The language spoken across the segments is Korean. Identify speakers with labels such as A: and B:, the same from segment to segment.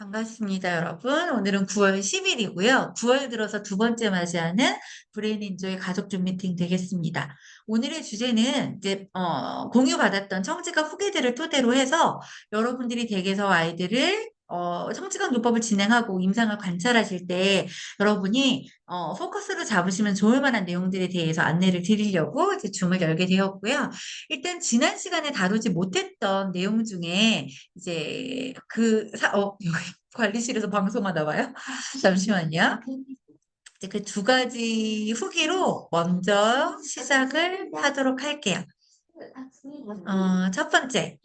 A: 반갑습니다, 여러분. 오늘은 9월 10일이고요. 9월 들어서 두 번째 맞이하는 브레인인조의 가족중 미팅 되겠습니다. 오늘의 주제는 이제 공유받았던 청지각 후기들을 토대로 해서 여러분들이 댁에서 아이들을 청지각 요법을 진행하고 임상을 관찰하실 때 여러분이 포커스로 잡으시면 좋을 만한 내용들에 대해서 안내를 드리려고 이제 줌을 열게 되었고요. 일단 지난 시간에 다루지 못했던 내용 중에 이제 관리실에서 방송하나 봐요. 잠시만요. 이제 그 두 가지 후기로 먼저 시작을 하도록 할게요. 첫 번째,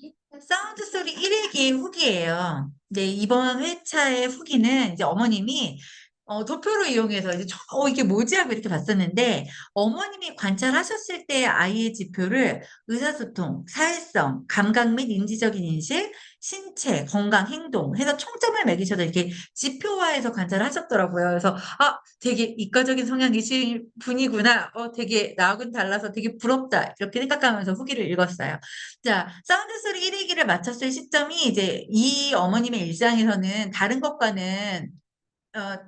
A: 사운드 소리 1일기 후기예요. 네, 이번 회차의 후기는 이제 어머님이 도표를 이용해서 이제 이게 뭐지 하고 이렇게 봤었는데 어머님이 관찰하셨을 때 아이의 지표를 의사소통, 사회성, 감각 및 인지적인 인식, 신체, 건강, 행동 해서 총점을 매기셔서 이렇게 지표화해서 관찰하셨더라고요. 그래서 되게 이과적인 성향이신 분이구나. 되게 나하고는 달라서 되게 부럽다. 이렇게 생각하면서 후기를 읽었어요. 자, 사운드 소리 1위기를 마쳤을 시점이 이제 이 어머님의 일상에서는 다른 것과는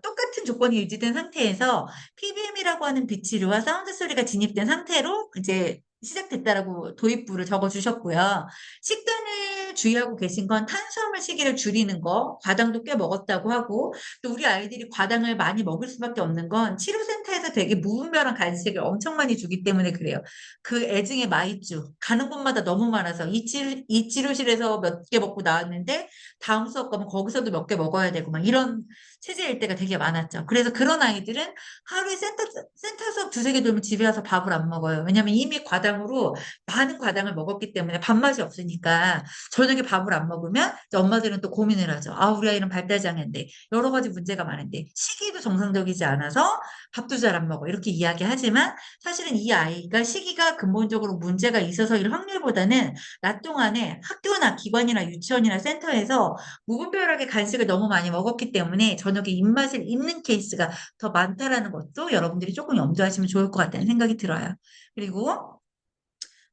A: 똑같은 조건이 유지된 상태에서 PBM이라고 하는 비치류와 사운드 소리가 진입된 상태로 이제 시작됐다라고 도입부를 적어주셨고요. 식단을 주의하고 계신 건 탄수화물 시기를 줄이는 거, 과당도 꽤 먹었다고 하고, 또 우리 아이들이 과당을 많이 먹을 수밖에 없는 건 치료센터에서 되게 무분별한 간식을 엄청 많이 주기 때문에 그래요. 그 애증의 마이쮸, 가는 곳마다 너무 많아서 이 치료실에서 몇 개 먹고 나왔는데, 다음 수업 가면 거기서도 몇 개 먹어야 되고, 막 이런 체질 때가 되게 많았죠. 그래서 그런 아이들은 하루에 센터 수업 두세 개 돌면 집에 와서 밥을 안 먹어요. 왜냐면 이미 과당으로 많은 과당을 먹었기 때문에 밥맛이 없으니까 저녁에 밥을 안 먹으면 이제 엄마들은 또 고민을 하죠. 우리 아이는 발달장애인데 여러 가지 문제가 많은데 시기도 정상적이지 않아서 밥도 잘 안 먹어. 이렇게 이야기하지만 사실은 이 아이가 시기가 근본적으로 문제가 있어서일 확률보다는 낮 동안에 학교나 기관이나 유치원이나 센터에서 무분별하게 간식을 너무 많이 먹었기 때문에 저녁에 입맛을 잊는 케이스가 더 많다라는 것도 여러분들이 조금 염두하시면 좋을 것 같다는 생각이 들어요. 그리고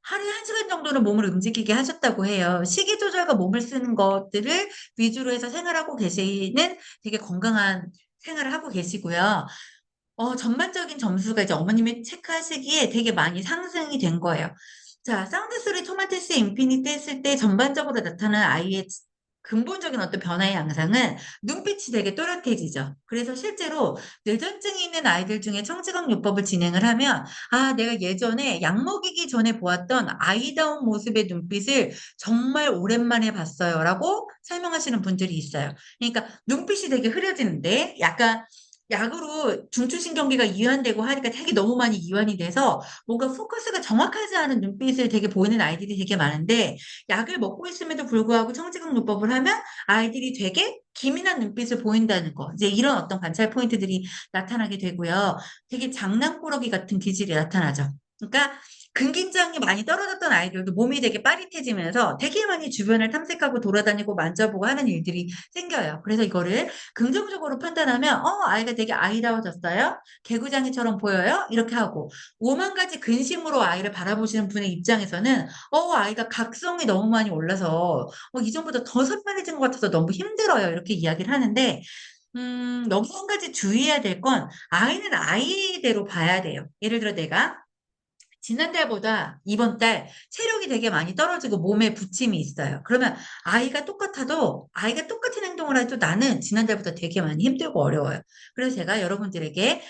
A: 하루에 1시간 정도는 몸을 움직이게 하셨다고 해요. 식이 조절과 몸을 쓰는 것들을 위주로 해서 생활하고 계시는 되게 건강한 생활을 하고 계시고요. 전반적인 점수가 이제 어머님이 체크하시기에 되게 많이 상승이 된 거예요. 자, 사운드 소리 토마티스 인피니트 했을 때 전반적으로 나타나는 아이의 근본적인 어떤 변화의 양상은 눈빛이 되게 또렷해지죠. 그래서 실제로 뇌전증이 있는 아이들 중에 청지각 요법을 진행을 하면 내가 예전에 약 먹이기 전에 보았던 아이다운 모습의 눈빛을 정말 오랜만에 봤어요라고 설명하시는 분들이 있어요. 그러니까 눈빛이 되게 흐려지는데 약간 약으로 중추신경계가 이완되고 하니까 되게 너무 많이 이완이 돼서 뭔가 포커스가 정확하지 않은 눈빛을 되게 보이는 아이들이 되게 많은데 약을 먹고 있음에도 불구하고 청지각요법을 하면 아이들이 되게 기민한 눈빛을 보인다는 거. 이제 이런 어떤 관찰 포인트들이 나타나게 되고요. 되게 장난꾸러기 같은 기질이 나타나죠. 그러니까 근긴장이 많이 떨어졌던 아이들도 몸이 되게 빠릿해지면서 되게 많이 주변을 탐색하고 돌아다니고 만져보고 하는 일들이 생겨요. 그래서 이거를 긍정적으로 판단하면 아이가 되게 아이다워졌어요. 개구장이처럼 보여요. 이렇게 하고 오만 가지 근심으로 아이를 바라보시는 분의 입장에서는 아이가 각성이 너무 많이 올라서 이전보다 더 산만해진 것 같아서 너무 힘들어요. 이렇게 이야기를 하는데 여기서 한 가지 주의해야 될 건 아이는 아이대로 봐야 돼요. 예를 들어 내가 지난달보다 이번 달 체력이 되게 많이 떨어지고 몸에 부침이 있어요. 그러면 아이가 똑같은 행동을 해도 나는 지난달보다 되게 많이 힘들고 어려워요. 그래서 제가 여러분들에게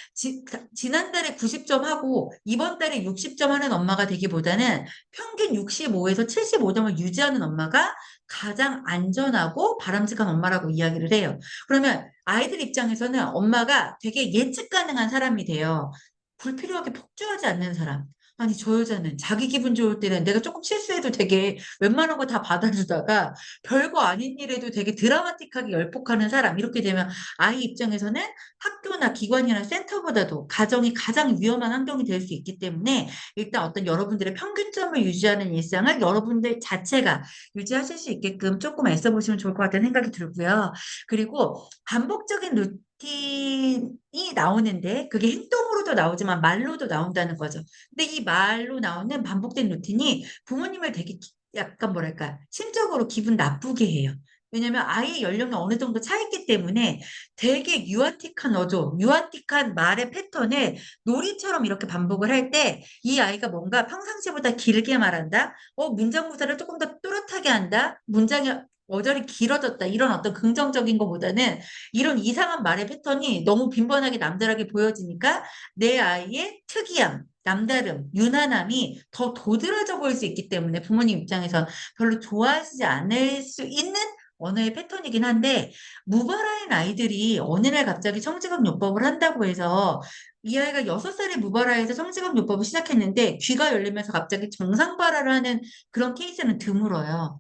A: 지난달에 90점 하고 이번 달에 60점 하는 엄마가 되기보다는 평균 65에서 75점을 유지하는 엄마가 가장 안전하고 바람직한 엄마라고 이야기를 해요. 그러면 아이들 입장에서는 엄마가 되게 예측 가능한 사람이 돼요. 불필요하게 폭주하지 않는 사람. 아니, 저 여자는 자기 기분 좋을 때는 내가 조금 실수해도 되게 웬만한 거 다 받아주다가 별거 아닌 일에도 되게 드라마틱하게 열폭하는 사람. 이렇게 되면 아이 입장에서는 학교나 기관이나 센터보다도 가정이 가장 위험한 환경이 될 수 있기 때문에 일단 어떤 여러분들의 평균점을 유지하는 일상을 여러분들 자체가 유지하실 수 있게끔 조금 애써보시면 좋을 것 같다는 생각이 들고요. 그리고 반복적인 루틴이 나오는데 그게 행동으로도 나오지만 말로도 나온다는 거죠. 근데 이 말로 나오는 반복된 루틴이 부모님을 되게 약간 뭐랄까, 심적으로 기분 나쁘게 해요. 왜냐면 아이의 연령이 어느 정도 차있기 때문에 되게 유아틱한 어조, 유아틱한 말의 패턴을 놀이처럼 이렇게 반복을 할 때 이 아이가 뭔가 평상시보다 길게 말한다? 문장 구사를 조금 더 또렷하게 한다? 문장이 어절이 길어졌다. 이런 어떤 긍정적인 것보다는 이런 이상한 말의 패턴이 너무 빈번하게 남다르게 보여지니까 내 아이의 특이함, 남다름, 유난함이 더 도드라져 보일 수 있기 때문에 부모님 입장에서 별로 좋아하시지 않을 수 있는 언어의 패턴이긴 한데, 무발화인 아이들이 어느 날 갑자기 성지각 요법을 한다고 해서 이 아이가 6살에 무발화해서 성지각 요법을 시작했는데 귀가 열리면서 갑자기 정상 발화를 하는 그런 케이스는 드물어요.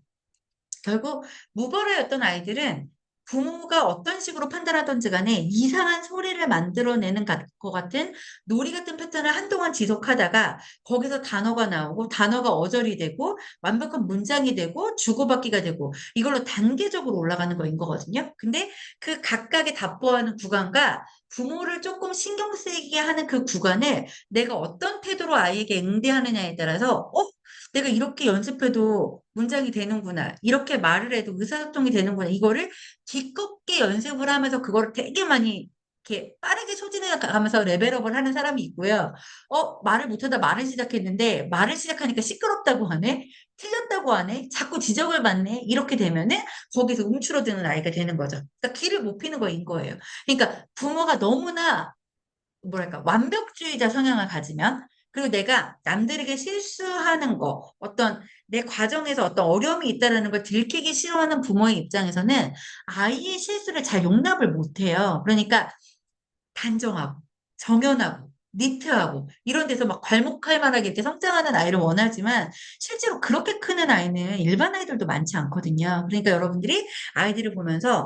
A: 결국 무벌화였던 아이들은 부모가 어떤 식으로 판단하던지 간에 이상한 소리를 만들어내는 것 같은 놀이 같은 패턴을 한동안 지속하다가 거기서 단어가 나오고 단어가 어절이 되고 완벽한 문장이 되고 주고받기가 되고 이걸로 단계적으로 올라가는 거인 거거든요. 근데 그 각각의 답보하는 구간과 부모를 조금 신경 쓰이게 하는 그 구간을 내가 어떤 태도로 아이에게 응대하느냐에 따라서 내가 이렇게 연습해도 문장이 되는구나. 이렇게 말을 해도 의사소통이 되는구나. 이거를 기껍게 연습을 하면서 그거를 되게 많이 이렇게 빠르게 소진해 가면서 레벨업을 하는 사람이 있고요. 말을 못하다 말을 시작했는데 말을 시작하니까 시끄럽다고 하네. 틀렸다고 하네. 자꾸 지적을 받네. 이렇게 되면은 거기서 움츠러드는 아이가 되는 거죠. 그러니까 길을 못 피는 거인 거예요. 그러니까 부모가 너무나 뭐랄까, 완벽주의자 성향을 가지면, 그리고 내가 남들에게 실수하는 거, 어떤 내 과정에서 어떤 어려움이 있다는 걸 들키기 싫어하는 부모의 입장에서는 아이의 실수를 잘 용납을 못해요. 그러니까 단정하고, 정연하고, 니트하고, 이런 데서 막 괄목할 만하게 이렇게 성장하는 아이를 원하지만, 실제로 그렇게 크는 아이는 일반 아이들도 많지 않거든요. 그러니까 여러분들이 아이들을 보면서,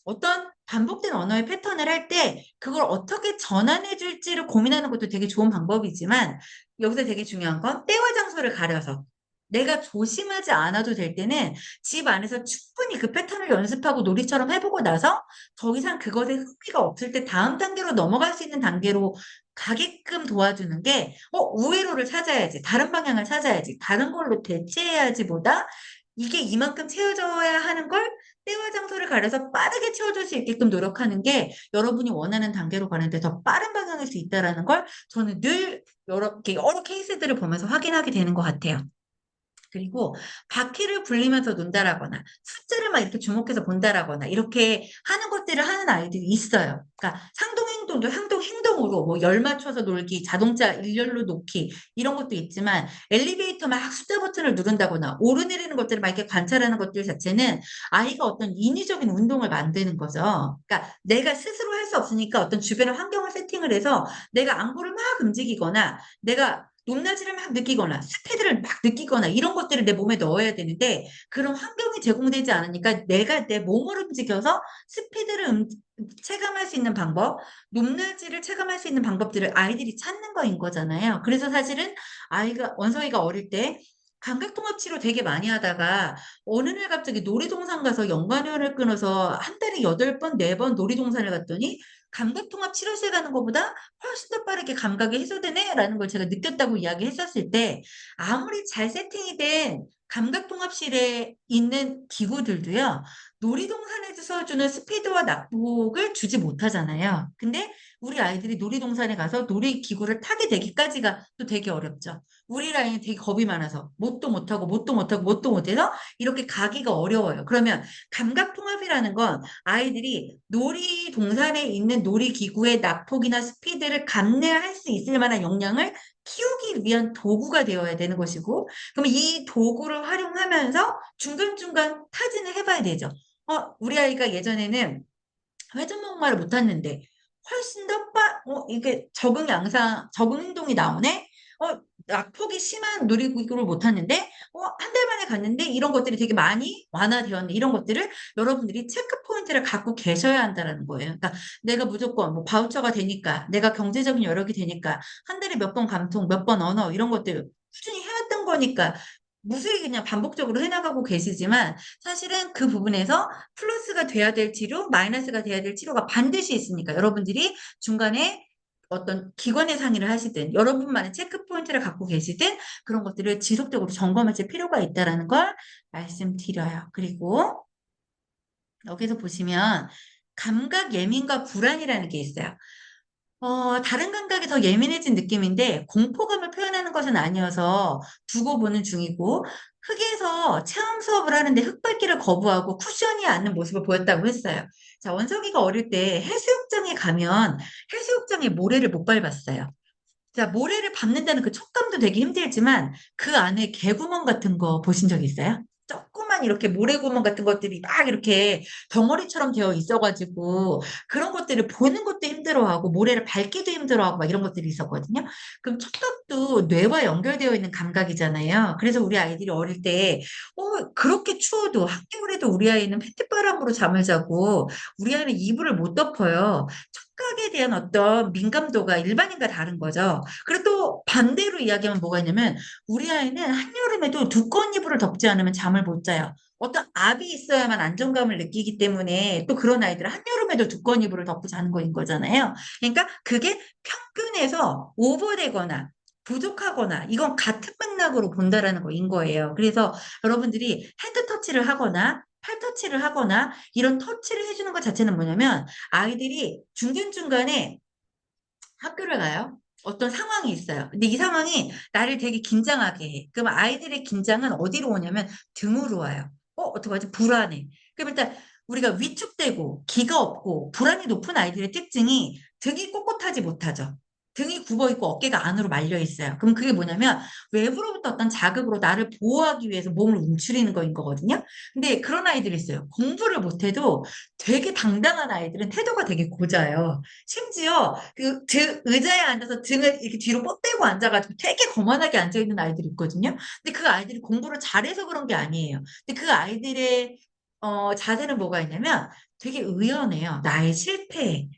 A: 어떤 반복된 언어의 패턴을 할 때, 그걸 어떻게 전환해 줄지를 고민하는 것도 되게 좋은 방법이지만, 여기서 되게 중요한 건 때와 장소를 가려서, 내가 조심하지 않아도 될 때는 집 안에서 충분히 그 패턴을 연습하고 놀이처럼 해보고 나서 더 이상 그것에 흥미가 없을 때 다음 단계로 넘어갈 수 있는 단계로 가게끔 도와주는 게, 우회로를 찾아야지, 다른 방향을 찾아야지, 다른 걸로 대체해야지보다 이게 이만큼 채워져야 하는 걸 때와 장소를 가려서 빠르게 채워줄 수 있게끔 노력하는 게 여러분이 원하는 단계로 가는데 더 빠른 방향일 수 있다라는 걸 저는 늘 여러 케이스들을 보면서 확인하게 되는 것 같아요. 그리고 바퀴를 굴리면서 논다라거나 숫자를 막 이렇게 주목해서 본다라거나 이렇게 하는 것들을 하는 아이들이 있어요. 그러니까 상동행동도 행동으로 뭐 열 맞춰서 놀기, 자동차 일렬로 놓기 이런 것도 있지만 엘리베이터 막 숫자 버튼을 누른다거나 오르내리는 것들을 막 이렇게 관찰하는 것들 자체는 아이가 어떤 인위적인 운동을 만드는 거죠. 그러니까 내가 스스로 할 수 없으니까 어떤 주변의 환경을 세팅을 해서 내가 안구를 막 움직이거나 내가 높낮이를 막 느끼거나 스피드를 막 느끼거나 이런 것들을 내 몸에 넣어야 되는데 그런 환경이 제공되지 않으니까 내가 내 몸을 움직여서 스피드를 체감할 수 있는 방법, 높낮이를 체감할 수 있는 방법들을 아이들이 찾는 거인 거잖아요. 그래서 사실은 원서이가 어릴 때 감각통합치료 되게 많이 하다가 어느 날 갑자기 놀이동산 가서 연관어를 끊어서 한 달에 8번, 4번 놀이동산을 갔더니 감각통합 치료실 가는 것보다 훨씬 더 빠르게 감각이 해소되네라는 걸 제가 느꼈다고 이야기했었을 때 아무리 잘 세팅이 된 감각통합실에 있는 기구들도요. 놀이동산에서 주는 스피드와 낙폭을 주지 못하잖아요. 근데 우리 아이들이 놀이동산에 가서 놀이기구를 타게 되기까지가 또 되게 어렵죠. 우리 아이는 되게 겁이 많아서 못도 못해서 이렇게 가기가 어려워요. 그러면 감각통합이라는 건 아이들이 놀이동산에 있는 놀이기구의 낙폭이나 스피드를 감내할 수 있을 만한 역량을 키우기 위한 도구가 되어야 되는 것이고, 그럼 이 도구를 활용하면서 중간중간 타진을 해봐야 되죠. 우리 아이가 예전에는 회전목마를 못 탔는데, 훨씬 더 이게 적응 행동이 나오네? 낙폭이 심한 놀이기구를 못 탔는데, 한 달 만에 갔는데, 이런 것들이 되게 많이 완화되었네. 이런 것들을 여러분들이 체크 포인트를 갖고 계셔야 한다는 거예요. 그러니까 내가 무조건 뭐 바우처가 되니까, 내가 경제적인 여력이 되니까, 한 달에 몇 번 감통, 몇 번 언어, 이런 것들 꾸준히 해왔던 거니까, 무수히 그냥 반복적으로 해나가고 계시지만, 사실은 그 부분에서 플러스가 돼야 될 치료, 마이너스가 돼야 될 치료가 반드시 있으니까 여러분들이 중간에 어떤 기관의 상의를 하시든 여러분만의 체크 포인트를 갖고 계시든 그런 것들을 지속적으로 점검하실 필요가 있다라는 걸 말씀드려요. 그리고 여기서 보시면 감각 예민과 불안이라는 게 있어요. 다른 감각이 더 예민해진 느낌인데 공포감을 표현하는 것은 아니어서 두고 보는 중이고 흙에서 체험 수업을 하는데 흙밟기를 거부하고 쿠션이 앉는 모습을 보였다고 했어요. 자, 원석이가 어릴 때 해수욕장에 가면 해수욕장에 모래를 못 밟았어요. 자, 모래를 밟는다는 그 촉감도 되게 힘들지만 그 안에 개구멍 같은 거 보신 적 있어요? 조그만 이렇게 모래구멍 같은 것들이 막 이렇게 덩어리처럼 되어 있어가지고 그런 것들을 보는 것도 힘들어하고 모래를 밟기도 힘들어하고 막 이런 것들이 있었거든요. 그럼 촉각도 뇌와 연결되어 있는 감각이잖아요. 그래서 우리 아이들이 어릴 때 그렇게 추워도 학교에도 우리 아이는 페트바람으로 잠을 자고 우리 아이는 이불을 못 덮어요. 촉각에 대한 어떤 민감도가 일반인과 다른 거죠. 그리고 또 반대로 이야기하면 뭐가 있냐면 우리 아이는 한여름에도 두꺼운 이불을 덮지 않으면 잠을 못 자요. 어떤 압이 있어야만 안정감을 느끼기 때문에 또 그런 아이들은 한여름에도 두꺼운 이불을 덮고 자는 거인 거잖아요. 그러니까 그게 평균에서 오버되거나 부족하거나 이건 같은 맥락으로 본다라는 거인 거예요. 그래서 여러분들이 핸드 터치를 하거나 팔 터치를 하거나 이런 터치를 해주는 것 자체는 뭐냐면 아이들이 중간중간에 학교를 가요. 어떤 상황이 있어요. 근데 이 상황이 나를 되게 긴장하게 해. 그럼 아이들의 긴장은 어디로 오냐면 등으로 와요. 어떡하지? 불안해. 그럼 일단 우리가 위축되고 기가 없고 불안이 높은 아이들의 특징이 등이 꼿꼿하지 못하죠. 등이 굽어 있고 어깨가 안으로 말려 있어요. 그럼 그게 뭐냐면 외부로부터 어떤 자극으로 나를 보호하기 위해서 몸을 움츠리는 거인 거거든요. 근데 그런 아이들이 있어요. 공부를 못해도 되게 당당한 아이들은 태도가 되게 고자요. 심지어 의자에 앉아서 등을 이렇게 뒤로 뻗대고 앉아가지고 되게 거만하게 앉아있는 아이들이 있거든요. 근데 그 아이들이 공부를 잘해서 그런 게 아니에요. 근데 그 아이들의 자세는 뭐가 있냐면 되게 의연해요. 나의 실패.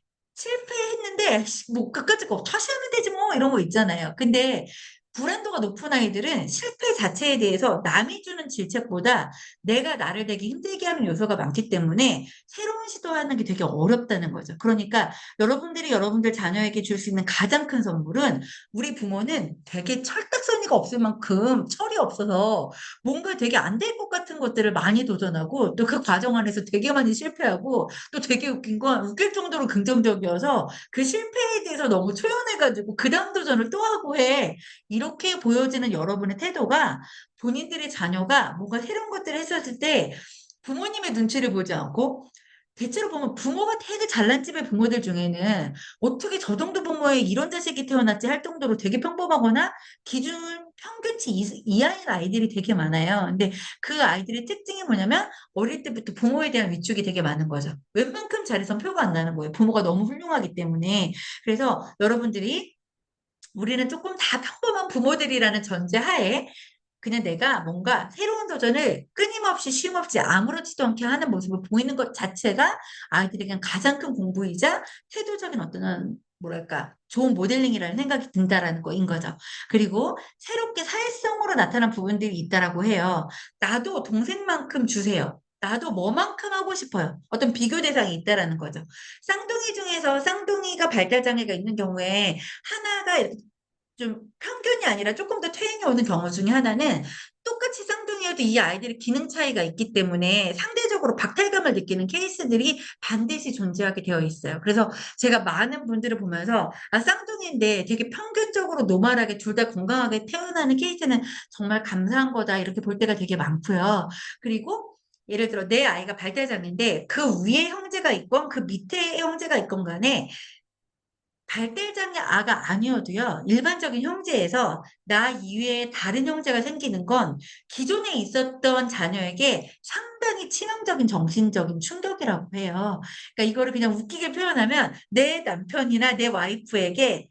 A: 실패했는데 뭐 끝까지 거 다시 하면 되지 뭐 이런 거 있잖아요. 근데 불안도가 높은 아이들은 실패 자체에 대해서 남이 주는 질책보다 내가 나를 되게 힘들게 하는 요소가 많기 때문에 새로운 시도하는 게 되게 어렵다는 거죠. 그러니까 여러분들이 여러분들 자녀에게 줄 수 있는 가장 큰 선물은 우리 부모는 되게 철딱서니가 없을 만큼 철이 없어서 뭔가 되게 안 될 것 같은 것들을 많이 도전하고 또 그 과정 안에서 되게 많이 실패하고 또 되게 웃긴 건 웃길 정도로 긍정적이어서 그 실패에 대해서 너무 초연해가지고 그 다음 도전을 또 하고 해. 이렇게 보여지는 여러분의 태도가 본인들의 자녀가 뭔가 새로운 것들을 했었을 때 부모님의 눈치를 보지 않고 대체로 보면 부모가 되게 잘난 집의 부모들 중에는 어떻게 저 정도 부모에 이런 자식이 태어났지 할 정도로 되게 평범하거나 기준 평균치 이하인 아이들이 되게 많아요. 근데 그 아이들의 특징이 뭐냐면 어릴 때부터 부모에 대한 위축이 되게 많은 거죠. 웬만큼 잘해서 표가 안 나는 거예요. 부모가 너무 훌륭하기 때문에. 그래서 여러분들이 우리는 조금 다 평범한 부모들이라는 전제 하에 그냥 내가 뭔가 새로운 도전을 끊임없이 쉼없이 아무렇지도 않게 하는 모습을 보이는 것 자체가 아이들에겐 가장 큰 공부이자 태도적인 어떤 뭐랄까 좋은 모델링이라는 생각이 든다라는 거인 거죠. 그리고 새롭게 사회성으로 나타난 부분들이 있다라고 해요. 나도 동생만큼 주세요. 나도 뭐만큼 하고 싶어요. 어떤 비교 대상이 있다라는 거죠. 쌍둥이 중에서 쌍둥이가 발달 장애가 있는 경우에 하나가 이렇게 좀 평균이 아니라 조금 더 퇴행이 오는 경우 중에 하나는 똑같이 쌍둥이여도 이 아이들의 기능 차이가 있기 때문에 상대적으로 박탈감을 느끼는 케이스들이 반드시 존재하게 되어 있어요. 그래서 제가 많은 분들을 보면서 쌍둥이인데 되게 평균적으로 노멀하게 둘 다 건강하게 태어나는 케이스는 정말 감사한 거다 이렇게 볼 때가 되게 많고요. 그리고 예를 들어 내 아이가 발달장애인데 그 위에 형제가 있건 그 밑에 형제가 있건 간에 발달장애 아가 아니어도요, 일반적인 형제에서 나 이외에 다른 형제가 생기는 건 기존에 있었던 자녀에게 상당히 치명적인 정신적인 충격이라고 해요. 그러니까 이거를 그냥 웃기게 표현하면 내 남편이나 내 와이프에게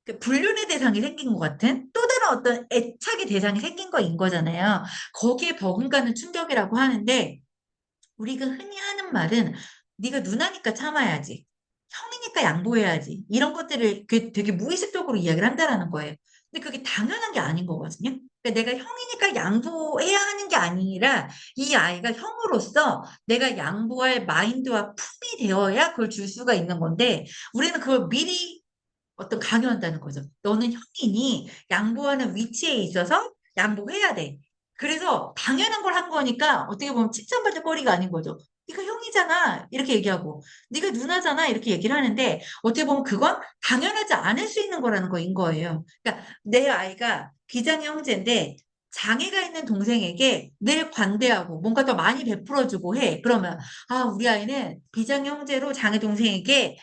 A: 그 불륜의 대상이 생긴 것 같은 또 다른 어떤 애착의 대상이 생긴 거인 거잖아요. 거기에 버금가는 충격이라고 하는데 우리가 흔히 하는 말은 네가 누나니까 참아야지. 형이니까 양보해야지. 이런 것들을 되게 무의식적으로 이야기를 한다라는 거예요. 근데 그게 당연한 게 아닌 거거든요. 그러니까 내가 형이니까 양보해야 하는 게 아니라 이 아이가 형으로서 내가 양보할 마인드와 품이 되어야 그걸 줄 수가 있는 건데 우리는 그걸 미리 어떤 강요한다는 거죠. 너는 형이니 양보하는 위치에 있어서 양보해야 돼. 그래서 당연한 걸 한 거니까 어떻게 보면 칭찬받을 거리가 아닌 거죠. 네가 형이잖아. 이렇게 얘기하고, 네가 누나잖아. 이렇게 얘기를 하는데, 어떻게 보면 그건 당연하지 않을 수 있는 거라는 거인 거예요. 그러니까 내 아이가 비장의 형제인데, 장애가 있는 동생에게 늘 관대하고 뭔가 더 많이 베풀어주고 해. 그러면, 아, 우리 아이는 비장의 형제로 장애 동생에게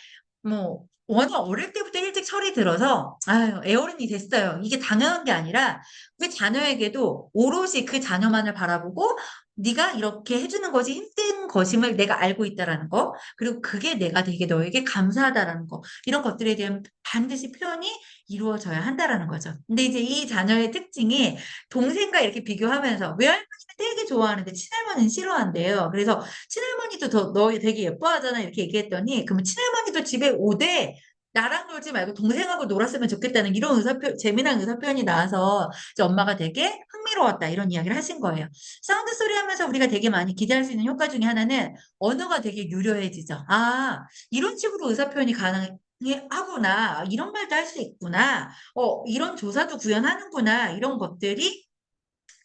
A: 뭐, 워낙 어릴 때부터 일찍 철이 들어서, 아유, 애어른이 됐어요. 이게 당연한 게 아니라, 그 자녀에게도 오롯이 그 자녀만을 바라보고, 네가 이렇게 해주는 것이 힘든 것임을 내가 알고 있다라는 거, 그리고 그게 내가 되게 너에게 감사하다라는 거, 이런 것들에 대한 반드시 표현이 이루어져야 한다라는 거죠. 근데 이제 이 자녀의 특징이 동생과 이렇게 비교하면서 외할머니는 되게 좋아하는데 친할머니는 싫어한대요. 그래서 친할머니도 너 되게 예뻐하잖아 이렇게 얘기했더니 그러면 친할머니도 집에 오되 나랑 놀지 말고 동생하고 놀았으면 좋겠다는 이런 재미난 의사 표현이 나와서 이제 엄마가 되게 흥미로웠다 이런 이야기를 하신 거예요. 사운드 소리 하면서 우리가 되게 많이 기대할 수 있는 효과 중에 하나는 언어가 되게 유려해지죠. 아, 이런 식으로 의사 표현이 가능하구나. 이런 말도 할 수 있구나. 이런 조사도 구현하는구나. 이런 것들이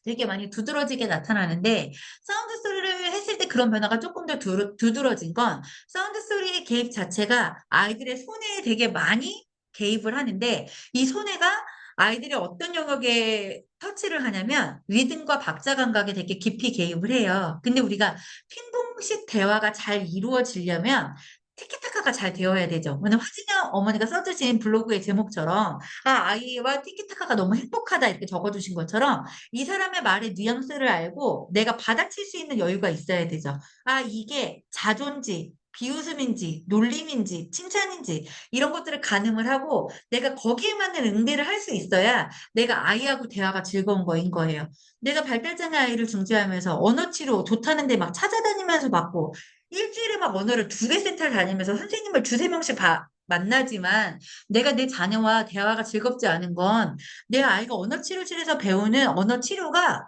A: 되게 많이 두드러지게 나타나는데 사운드 소리를 했을 때 그런 변화가 조금 더 두드러진 건 사운드 소리의 개입 자체가 아이들의 손에 되게 많이 개입을 하는데 이 손해가 아이들이 어떤 영역에 터치를 하냐면 리듬과 박자 감각에 되게 깊이 개입을 해요. 근데 우리가 핑퐁식 대화가 잘 이루어지려면 티키타카가 잘 되어야 되죠. 왜냐면 화진영 어머니가 써주신 블로그의 제목처럼 아이와 티키타카가 너무 행복하다 이렇게 적어주신 것처럼 이 사람의 말의 뉘앙스를 알고 내가 받아칠 수 있는 여유가 있어야 되죠. 아, 이게 자존지, 비웃음인지, 놀림인지, 칭찬인지, 이런 것들을 가늠을 하고 내가 거기에 맞는 응대를 할 수 있어야 내가 아이하고 대화가 즐거운 거인 거예요. 내가 발달장애 아이를 중재하면서 언어 치료 좋다는데 막 찾아다니면서 받고 일주일에 막 언어를 2개 센터를 다니면서 선생님을 2~3명씩 만나지만 내가 내 자녀와 대화가 즐겁지 않은 건 내 아이가 언어치료실에서 배우는 언어치료가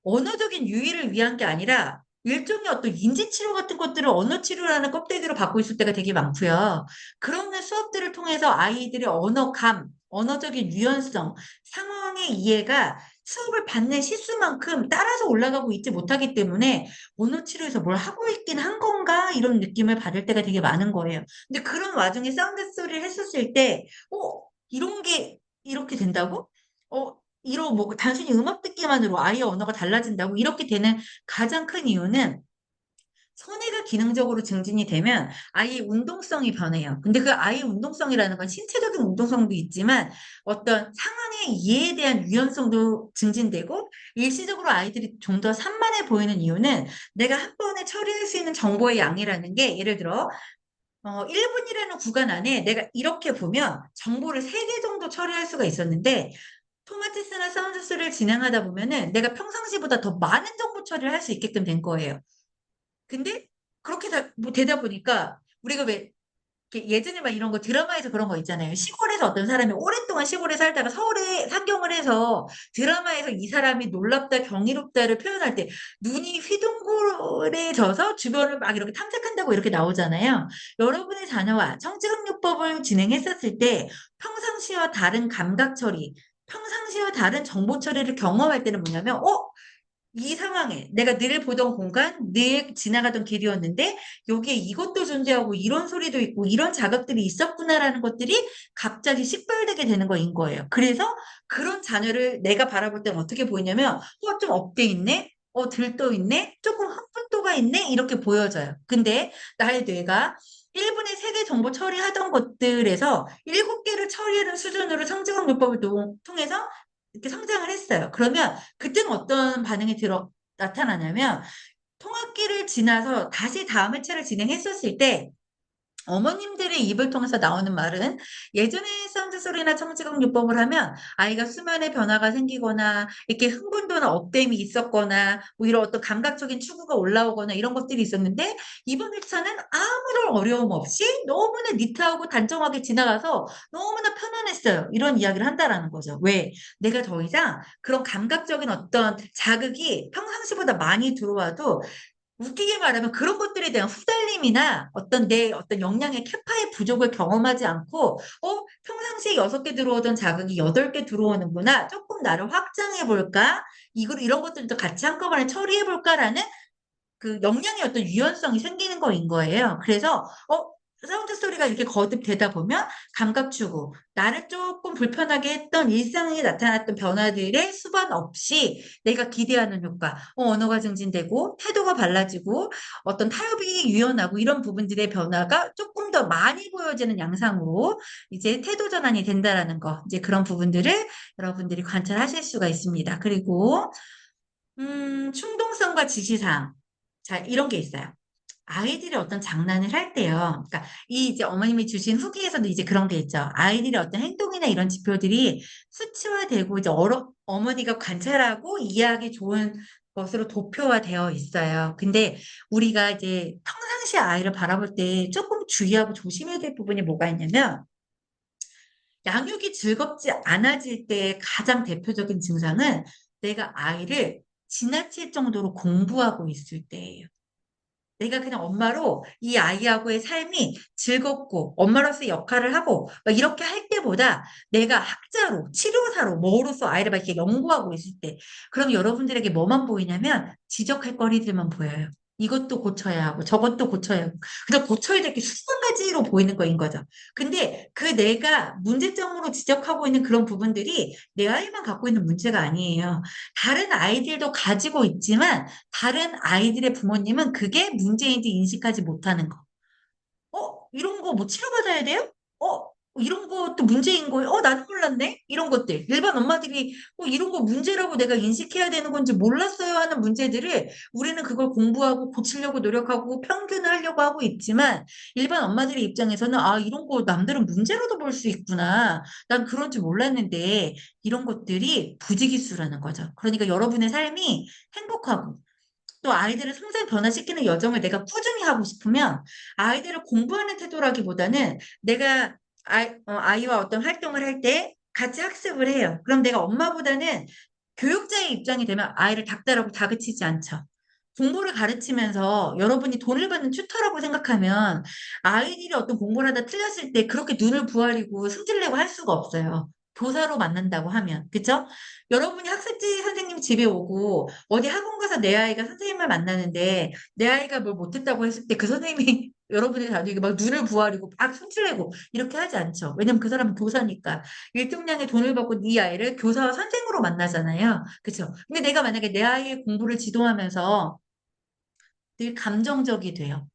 A: 언어적인 유의를 위한 게 아니라 일종의 어떤 인지치료 같은 것들을 언어치료라는 껍데기로 받고 있을 때가 되게 많고요. 그런 수업들을 통해서 아이들의 언어감, 언어적인 유연성, 상황의 이해가 수업을 받는 시수만큼 따라서 올라가고 있지 못하기 때문에 언어치료에서 뭘 하고 있긴 한 건가? 이런 느낌을 받을 때가 되게 많은 거예요. 근데 그런 와중에 사운드 소리를 했었을 때, 이런 게 이렇게 된다고? 이런 뭐 단순히 음악 듣기만으로 아이의 언어가 달라진다고 이렇게 되는 가장 큰 이유는 손해가 기능적으로 증진이 되면 아이의 운동성이 변해요. 근데 그 아이의 운동성이라는 건 신체적인 운동성도 있지만 어떤 상황의 이해에 대한 유연성도 증진되고 일시적으로 아이들이 좀 더 산만해 보이는 이유는 내가 한 번에 처리할 수 있는 정보의 양이라는 게 예를 들어 1분이라는 구간 안에 내가 이렇게 보면 정보를 3개 정도 처리할 수가 있었는데 토마티스나 사운드스를 진행하다 보면은 내가 평상시보다 더 많은 정보 처리를 할 수 있게끔 된 거예요. 근데 그렇게 뭐 되다 보니까 우리가 왜 이렇게 예전에 막 이런 거 드라마에서 그런 거 있잖아요. 시골에서 어떤 사람이 오랫동안 시골에 살다가 서울에 상경을 해서 드라마에서 이 사람이 놀랍다, 경이롭다를 표현할 때 눈이 휘둥그레져서 주변을 막 이렇게 탐색한다고 이렇게 나오잖아요. 여러분의 자녀와 청지각요법을 진행했었을 때 평상시와 다른 감각 처리, 평상시와 다른 정보 처리를 경험할 때는 뭐냐면, 이 상황에 내가 늘 보던 공간, 늘 지나가던 길이었는데 여기에 이것도 존재하고 이런 소리도 있고 이런 자극들이 있었구나라는 것들이 갑자기 식별되게 되는 거인 거예요. 그래서 그런 자녀를 내가 바라볼 때는 어떻게 보이냐면 좀 업돼 있네? 들떠 있네? 조금 흥분도가 있네? 이렇게 보여져요. 근데 나의 뇌가 1분에 3개 정보 처리하던 것들에서 7개를 처리하는 수준으로 상징학요법을 통해서 이렇게 성장을 했어요. 그러면 그때는 어떤 반응이 나타나냐면 통학기를 지나서 다시 다음 회차를 진행했었을 때 어머님들의 입을 통해서 나오는 말은 예전에 사운드 소리나 청지각 요법을 하면 아이가 수면의 변화가 생기거나 이렇게 흥분도나 업됨이 있었거나 뭐 이런 어떤 감각적인 추구가 올라오거나 이런 것들이 있었는데 이번 회차는 아무런 어려움 없이 너무나 니트하고 단정하게 지나가서 너무나 편안했어요. 이런 이야기를 한다라는 거죠. 왜? 내가 더 이상 그런 감각적인 어떤 자극이 평상시보다 많이 들어와도 웃기게 말하면 그런 것들에 대한 후달림이나 내 어떤 역량의 캐파의 부족을 경험하지 않고, 평상시에 6개 들어오던 자극이 8개 들어오는구나. 조금 나를 확장해 볼까? 이런 것들도 같이 한꺼번에 처리해 볼까라는 그 역량의 어떤 유연성이 생기는 거인 거예요. 그래서 사운드 소리가 이렇게 거듭되다 보면 감각 추구, 나를 조금 불편하게 했던 일상에 나타났던 변화들의 수반 없이 내가 기대하는 효과, 언어가 증진되고 태도가 달라지고 어떤 타협이 유연하고 이런 부분들의 변화가 조금 더 많이 보여지는 양상으로 이제 태도 전환이 된다라는 거, 이제 그런 부분들을 여러분들이 관찰하실 수가 있습니다. 그리고 충동성과 지시사항. 자, 이런 게 있어요. 아이들이 어떤 장난을 할 때요. 그러니까 이 이제 어머님이 주신 후기에서도 이제 그런 게 있죠. 아이들의 어떤 행동이나 이런 지표들이 수치화되고 이제 어머니가 관찰하고 이해하기 좋은 것으로 도표화되어 있어요. 근데 우리가 이제 평상시 아이를 바라볼 때 조금 주의하고 조심해야 될 부분이 뭐가 있냐면 양육이 즐겁지 않아질 때 가장 대표적인 증상은 내가 아이를 지나칠 정도로 공부하고 있을 때예요. 내가 그냥 엄마로 이 아이하고의 삶이 즐겁고 엄마로서의 역할을 하고 막 이렇게 할 때보다 내가 학자로 치료사로 뭐로서 아이를 막 이렇게 연구하고 있을 때 그럼 여러분들에게 뭐만 보이냐면 지적할 거리들만 보여요. 이것도 고쳐야 하고 저것도 고쳐야 하고 그냥 고쳐야 될 게 수천 가지로 보이는 거인 거죠. 근데 그 내가 문제점으로 지적하고 있는 그런 부분들이 내 아이만 갖고 있는 문제가 아니에요. 다른 아이들도 가지고 있지만 다른 아이들의 부모님은 그게 문제인지 인식하지 못하는 거. 이런 거 뭐 치료받아야 돼요? 이런 것도 문제인 거예요? 나는 몰랐네? 이런 것들. 일반 엄마들이 이런 거 문제라고 내가 인식해야 되는 건지 몰랐어요 하는 문제들을 우리는 그걸 공부하고 고치려고 노력하고 평균을 하려고 하고 있지만 일반 엄마들의 입장에서는 이런 거 남들은 문제로도 볼 수 있구나. 난 그런 줄 몰랐는데 이런 것들이 부지기수라는 거죠. 그러니까 여러분의 삶이 행복하고 또 아이들을 성장 변화시키는 여정을 내가 꾸준히 하고 싶으면 아이들을 공부하는 태도라기보다는 내가 아이와 어떤 활동을 할 때 같이 학습을 해요. 그럼 내가 엄마보다는 교육자의 입장이 되면 아이를 닥달하고 다그치지 않죠. 공부를 가르치면서 여러분이 돈을 받는 튜터라고 생각하면 아이들이 어떤 공부를 하다 틀렸을 때 그렇게 눈을 부아리고 승질 내고 할 수가 없어요. 교사로 만난다고 하면. 그쵸? 여러분이 학습지 선생님 집에 오고 어디 학원 가서 내 아이가 선생님을 만나는데 내 아이가 뭘 못했다고 했을 때 그 선생님이 여러분이 다들 막 눈을 부아리고 막 승질내고 이렇게 하지 않죠. 왜냐면 그 사람은 교사니까 일정량의 돈을 받고 네 아이를 교사와 선생으로 만나잖아요. 그쵸? 근데 내가 만약에 내 아이의 공부를 지도하면서 늘 감정적이 돼요.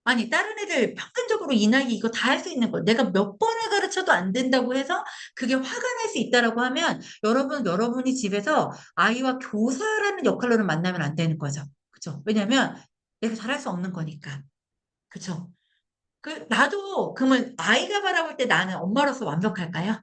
A: 아니, 다른 애들 평균적으로 이 나이에 이거 다 할 수 있는 걸 내가 몇 번을 가르쳐도 안 된다고 해서 그게 화가 날 수 있다라고 하면 여러분이 집에서 아이와 교사라는 역할로는 만나면 안 되는 거죠. 그죠? 왜냐면 내가 잘할 수 없는 거니까. 그죠? 나도 그러면 아이가 바라볼 때 나는 엄마로서 완벽할까요?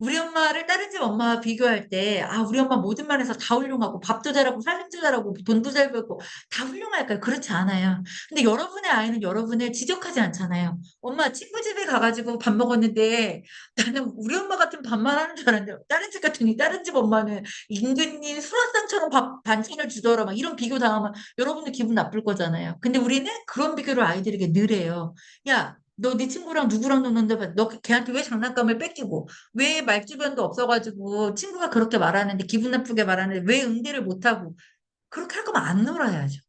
A: 우리 엄마를 다른 집 엄마와 비교할 때, 우리 엄마 모든 면에서 다 훌륭하고, 밥도 잘하고, 살림도 잘하고, 돈도 잘 벌고, 다 훌륭할까요? 그렇지 않아요. 근데 여러분의 아이는 여러분을 지적하지 않잖아요. 엄마, 친구 집에 가가지고 밥 먹었는데, 나는 우리 엄마 같은 밥만 하는 줄 알았는데, 다른 집 같으니, 다른 집 엄마는 임금님 수라상처럼 반찬을 주더라, 막 이런 비교 당하면 여러분들 기분 나쁠 거잖아요. 근데 우리는 그런 비교를 아이들에게 늘 해요. 야, 너 네 친구랑 누구랑 노는데 너 걔한테 왜 장난감을 뺏기고 왜 말주변도 없어가지고 친구가 그렇게 말하는데 기분 나쁘게 말하는데 왜 응대를 못하고 그렇게 할 거면 안 놀아야죠.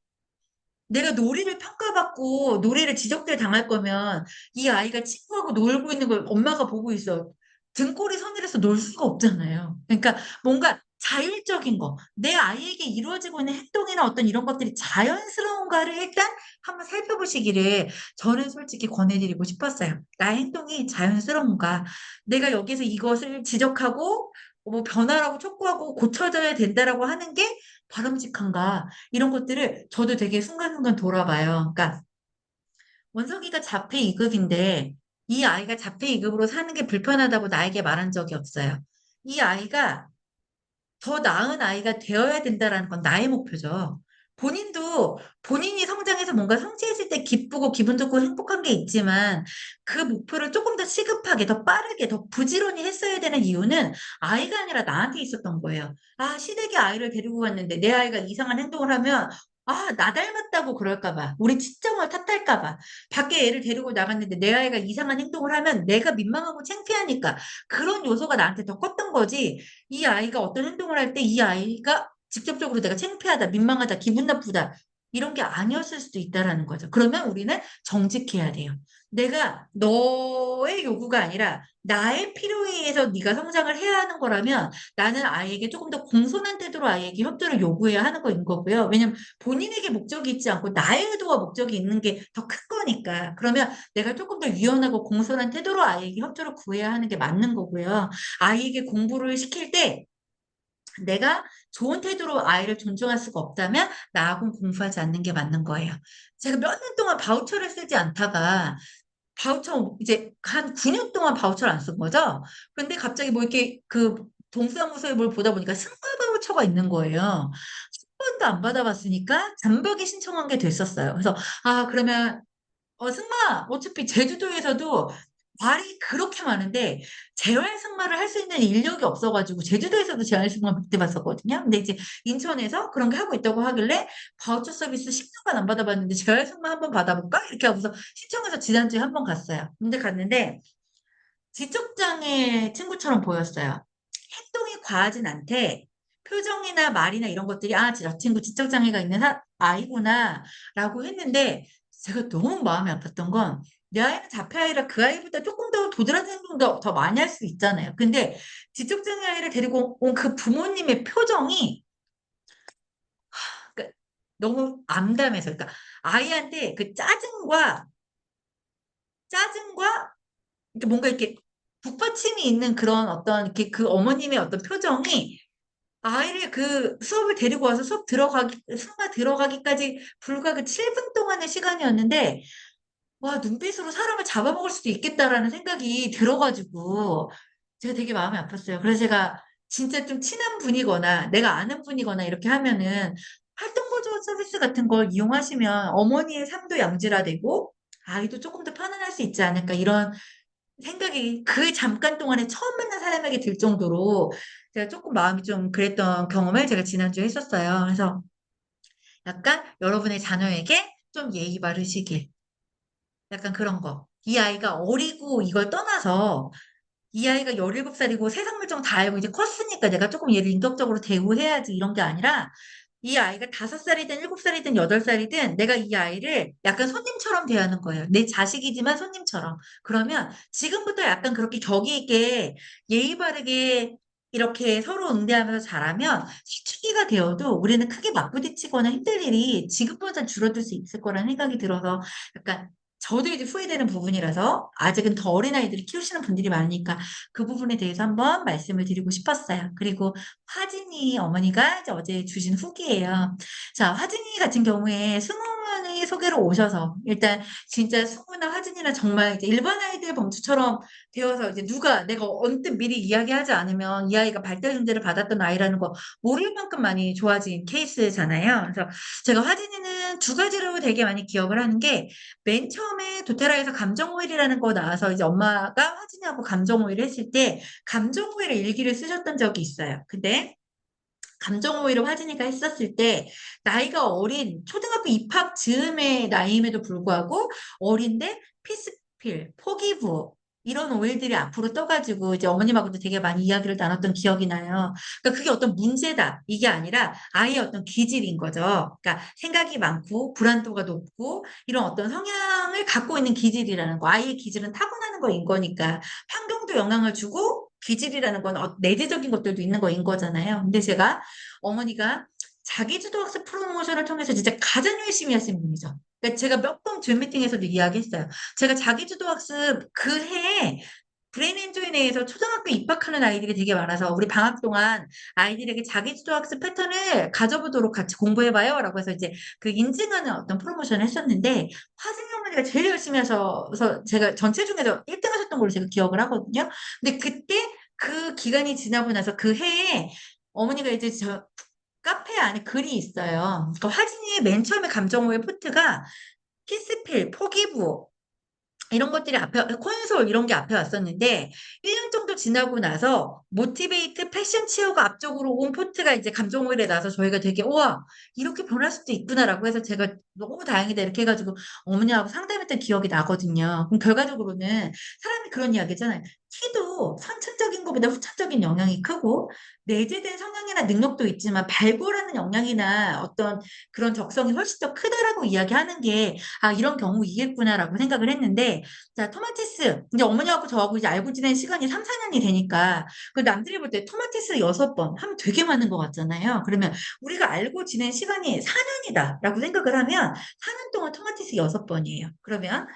A: 내가 놀이를 평가받고 놀이를 지적대 당할 거면 이 아이가 친구하고 놀고 있는 걸 엄마가 보고 있어. 등골이 서늘해서 놀 수가 없잖아요. 그러니까 뭔가 자율적인 거, 내 아이에게 이루어지고 있는 행동이나 어떤 이런 것들이 자연스러운가를 일단 한번 살펴보시기를 저는 솔직히 권해드리고 싶었어요. 나의 행동이 자연스러운가? 내가 여기서 이것을 지적하고 뭐 변화라고 촉구하고 고쳐져야 된다라고 하는 게 바람직한가? 이런 것들을 저도 되게 순간순간 돌아봐요. 그러니까 원석이가 자폐 2급인데 이 아이가 자폐 2급으로 사는 게 불편하다고 나에게 말한 적이 없어요. 이 아이가 더 나은 아이가 되어야 된다라는 건 나의 목표죠. 본인도 본인이 성장해서 뭔가 성취했을 때 기쁘고 기분 좋고 행복한 게 있지만 그 목표를 조금 더 시급하게, 더 빠르게, 더 부지런히 했어야 되는 이유는 아이가 아니라 나한테 있었던 거예요. 시댁에 아이를 데리고 갔는데 내 아이가 이상한 행동을 하면 나 닮았다고 그럴까 봐. 우리 친정을 탓할까 봐. 밖에 애를 데리고 나갔는데 내 아이가 이상한 행동을 하면 내가 민망하고 창피하니까 그런 요소가 나한테 더 컸던 거지. 이 아이가 어떤 행동을 할 때 이 아이가 직접적으로 내가 창피하다, 민망하다, 기분 나쁘다. 이런 게 아니었을 수도 있다라는 거죠. 그러면 우리는 정직해야 돼요. 내가 너의 요구가 아니라 나의 필요에 의해서 네가 성장을 해야 하는 거라면 나는 아이에게 조금 더 공손한 태도로 아이에게 협조를 요구해야 하는 거인 거고요. 왜냐면 본인에게 목적이 있지 않고 나의 의도와 목적이 있는 게 더 큰 거니까. 그러면 내가 조금 더 유연하고 공손한 태도로 아이에게 협조를 구해야 하는 게 맞는 거고요. 아이에게 공부를 시킬 때 내가 좋은 태도로 아이를 존중할 수가 없다면 나하고는 공부하지 않는 게 맞는 거예요. 제가 몇 년 동안 바우처를 쓰지 않다가 바우처 이제 한 9년 동안 바우처를 안 쓴 거죠. 근데 갑자기 뭐 이렇게 그 동사무소에 뭘 보다 보니까 승마 바우처가 있는 거예요. 한 번도 안 받아봤으니까 잠박이 신청한 게 됐었어요. 그래서 아 그러면 승마, 어차피 제주도에서도 말이 그렇게 많은데, 재활 승마를 할 수 있는 인력이 없어가지고, 제주도에서도 재활 승마 못 해봤었거든요. 근데 이제 인천에서 그런 게 하고 있다고 하길래, 바우처 서비스 10년간 안 받아봤는데, 재활 승마 한번 받아볼까? 이렇게 하고서 신청해서 지난주에 한번 갔어요. 근데 갔는데, 지적장애 친구처럼 보였어요. 행동이 과하진 않대. 표정이나 말이나 이런 것들이, 아, 저 친구 지적장애가 있는 아이구나, 라고 했는데, 제가 너무 마음이 아팠던 건, 내 아이는 자폐아이라 그 아이보다 조금 더 도드라진 행동도 더 많이 할 수 있잖아요. 근데 지적장애 아이를 데리고 온 그 부모님의 표정이 그러니까 너무 암담해서, 그러니까 아이한테 그 짜증과 이렇게 뭔가 이렇게 북받침이 있는 그런 어떤 이렇게 그 어머님의 어떤 표정이 아이를 그 수업을 데리고 와서 수업가 들어가기까지 불과 그 7분 동안의 시간이었는데, 와, 눈빛으로 사람을 잡아먹을 수도 있겠다라는 생각이 들어가지고, 제가 되게 마음이 아팠어요. 그래서 제가 진짜 좀 친한 분이거나, 내가 아는 분이거나 이렇게 하면은, 활동보조 서비스 같은 걸 이용하시면 어머니의 삶도 양질화되고, 아이도 조금 더 편안할 수 있지 않을까, 이런 생각이 그 잠깐 동안에 처음 만난 사람에게 들 정도로 제가 조금 마음이 좀 그랬던 경험을 제가 지난주에 했었어요. 그래서 약간 여러분의 자녀에게 좀 예의 바르시길. 약간 그런 거. 이 아이가 어리고 이걸 떠나서 이 아이가 17살이고 세상 물정 다 알고 이제 컸으니까 내가 조금 얘를 인격적으로 대우해야지 이런 게 아니라 이 아이가 5살이든 7살이든 8살이든 내가 이 아이를 약간 손님처럼 대하는 거예요. 내 자식이지만 손님처럼. 그러면 지금부터 약간 그렇게 격이 있게 예의 바르게 이렇게 서로 응대하면서 잘하면 사춘기가 되어도 우리는 크게 맞부딪히거나 힘들 일이 지금보다 줄어들 수 있을 거라는 생각이 들어서 약간 저도 이제 후회되는 부분이라서 아직은 더 어린 아이들을 키우시는 분들이 많으니까 그 부분에 대해서 한번 말씀을 드리고 싶었어요. 그리고 화진이 어머니가 이제 어제 주신 후기예요. 자, 화진이 같은 경우에 승우문의 소개로 오셔서 일단 진짜 승우나 화진이나 정말 이제 일반 아이들 범주처럼 되어서 이제 누가 내가 언뜻 미리 이야기하지 않으면 이 아이가 발달 중재를 받았던 아이라는 거 모를 만큼 많이 좋아진 케이스잖아요. 그래서 제가 화진이는 두 가지로 되게 많이 기억을 하는 게 맨 처음에 도테라에서 감정 오일이라는 거 나와서 이제 엄마가 화진이하고 감정 오일을 했을 때 감정 오일의 일기를 쓰셨던 적이 있어요. 근데 감정 오일을 화진이가 했었을 때 나이가 어린 초등학교 입학 즈음의 나이임에도 불구하고 어린데 피스필, 포기부 이런 오일들이 앞으로 떠가지고 이제 어머님하고도 되게 많이 이야기를 나눴던 기억이 나요. 그러니까 그게 어떤 문제다 이게 아니라 아이의 어떤 기질인 거죠. 그러니까 생각이 많고 불안도가 높고 이런 어떤 성향을 갖고 있는 기질이라는 거. 아이의 기질은 타고나는 거인 거니까 환경도 영향을 주고 기질이라는 건 내재적인 것들도 있는 거인 거잖아요. 근데 제가 어머니가 자기주도학습 프로모션을 통해서 진짜 가장 열심히 하신 분이죠. 그러니까 제가 몇 번 줌 미팅에서도 이야기했어요. 제가 자기주도학습 그 해에 브레인 엔조이 내에서 초등학교 입학하는 아이들이 되게 많아서 우리 방학 동안 아이들에게 자기주도학습 패턴을 가져보도록 같이 공부해봐요. 라고 해서 이제 그 인증하는 어떤 프로모션을 했었는데 화진이 어머니가 제일 열심히 하셔서 제가 전체 중에서 1등 하셨던 걸로 제가 기억을 하거든요. 근데 그때 그 기간이 지나고 나서 그 해에 어머니가 이제 저 카페 안에 글이 있어요. 그러니까 화진이의 맨 처음에 감정오의 포트가 키스필, 포기부 이런 것들이 앞에 콘솔 이런 게 앞에 왔었는데 1년 정도 지나고 나서 모티베이트 패션 치어가 앞쪽으로 온 포트가 이제 감정 오일에 나서 저희가 되게 우와 이렇게 변할 수도 있구나라고 해서 제가 너무 다행이다 이렇게 해가지고 어머니하고 상담했던 기억이 나거든요. 그럼 결과적으로는 사람이 그런 이야기잖아요. 키도 선천적인 것보다 후천적인 영향이 크고, 내재된 성향이나 능력도 있지만 발굴하는 역량이나 어떤 그런 적성이 훨씬 더 크다라고 이야기하는 게, 아, 이런 경우이겠구나라고 생각을 했는데, 자, 토마티스, 이제 어머니하고 저하고 이제 알고 지낸 시간이 3, 4년이 되니까, 그 남들이 볼 때 토마티스 6번 하면 되게 많은 것 같잖아요. 그러면 우리가 알고 지낸 시간이 4년이다라고 생각을 하면, 4년 동안 토마티스 6번이에요. 그러면,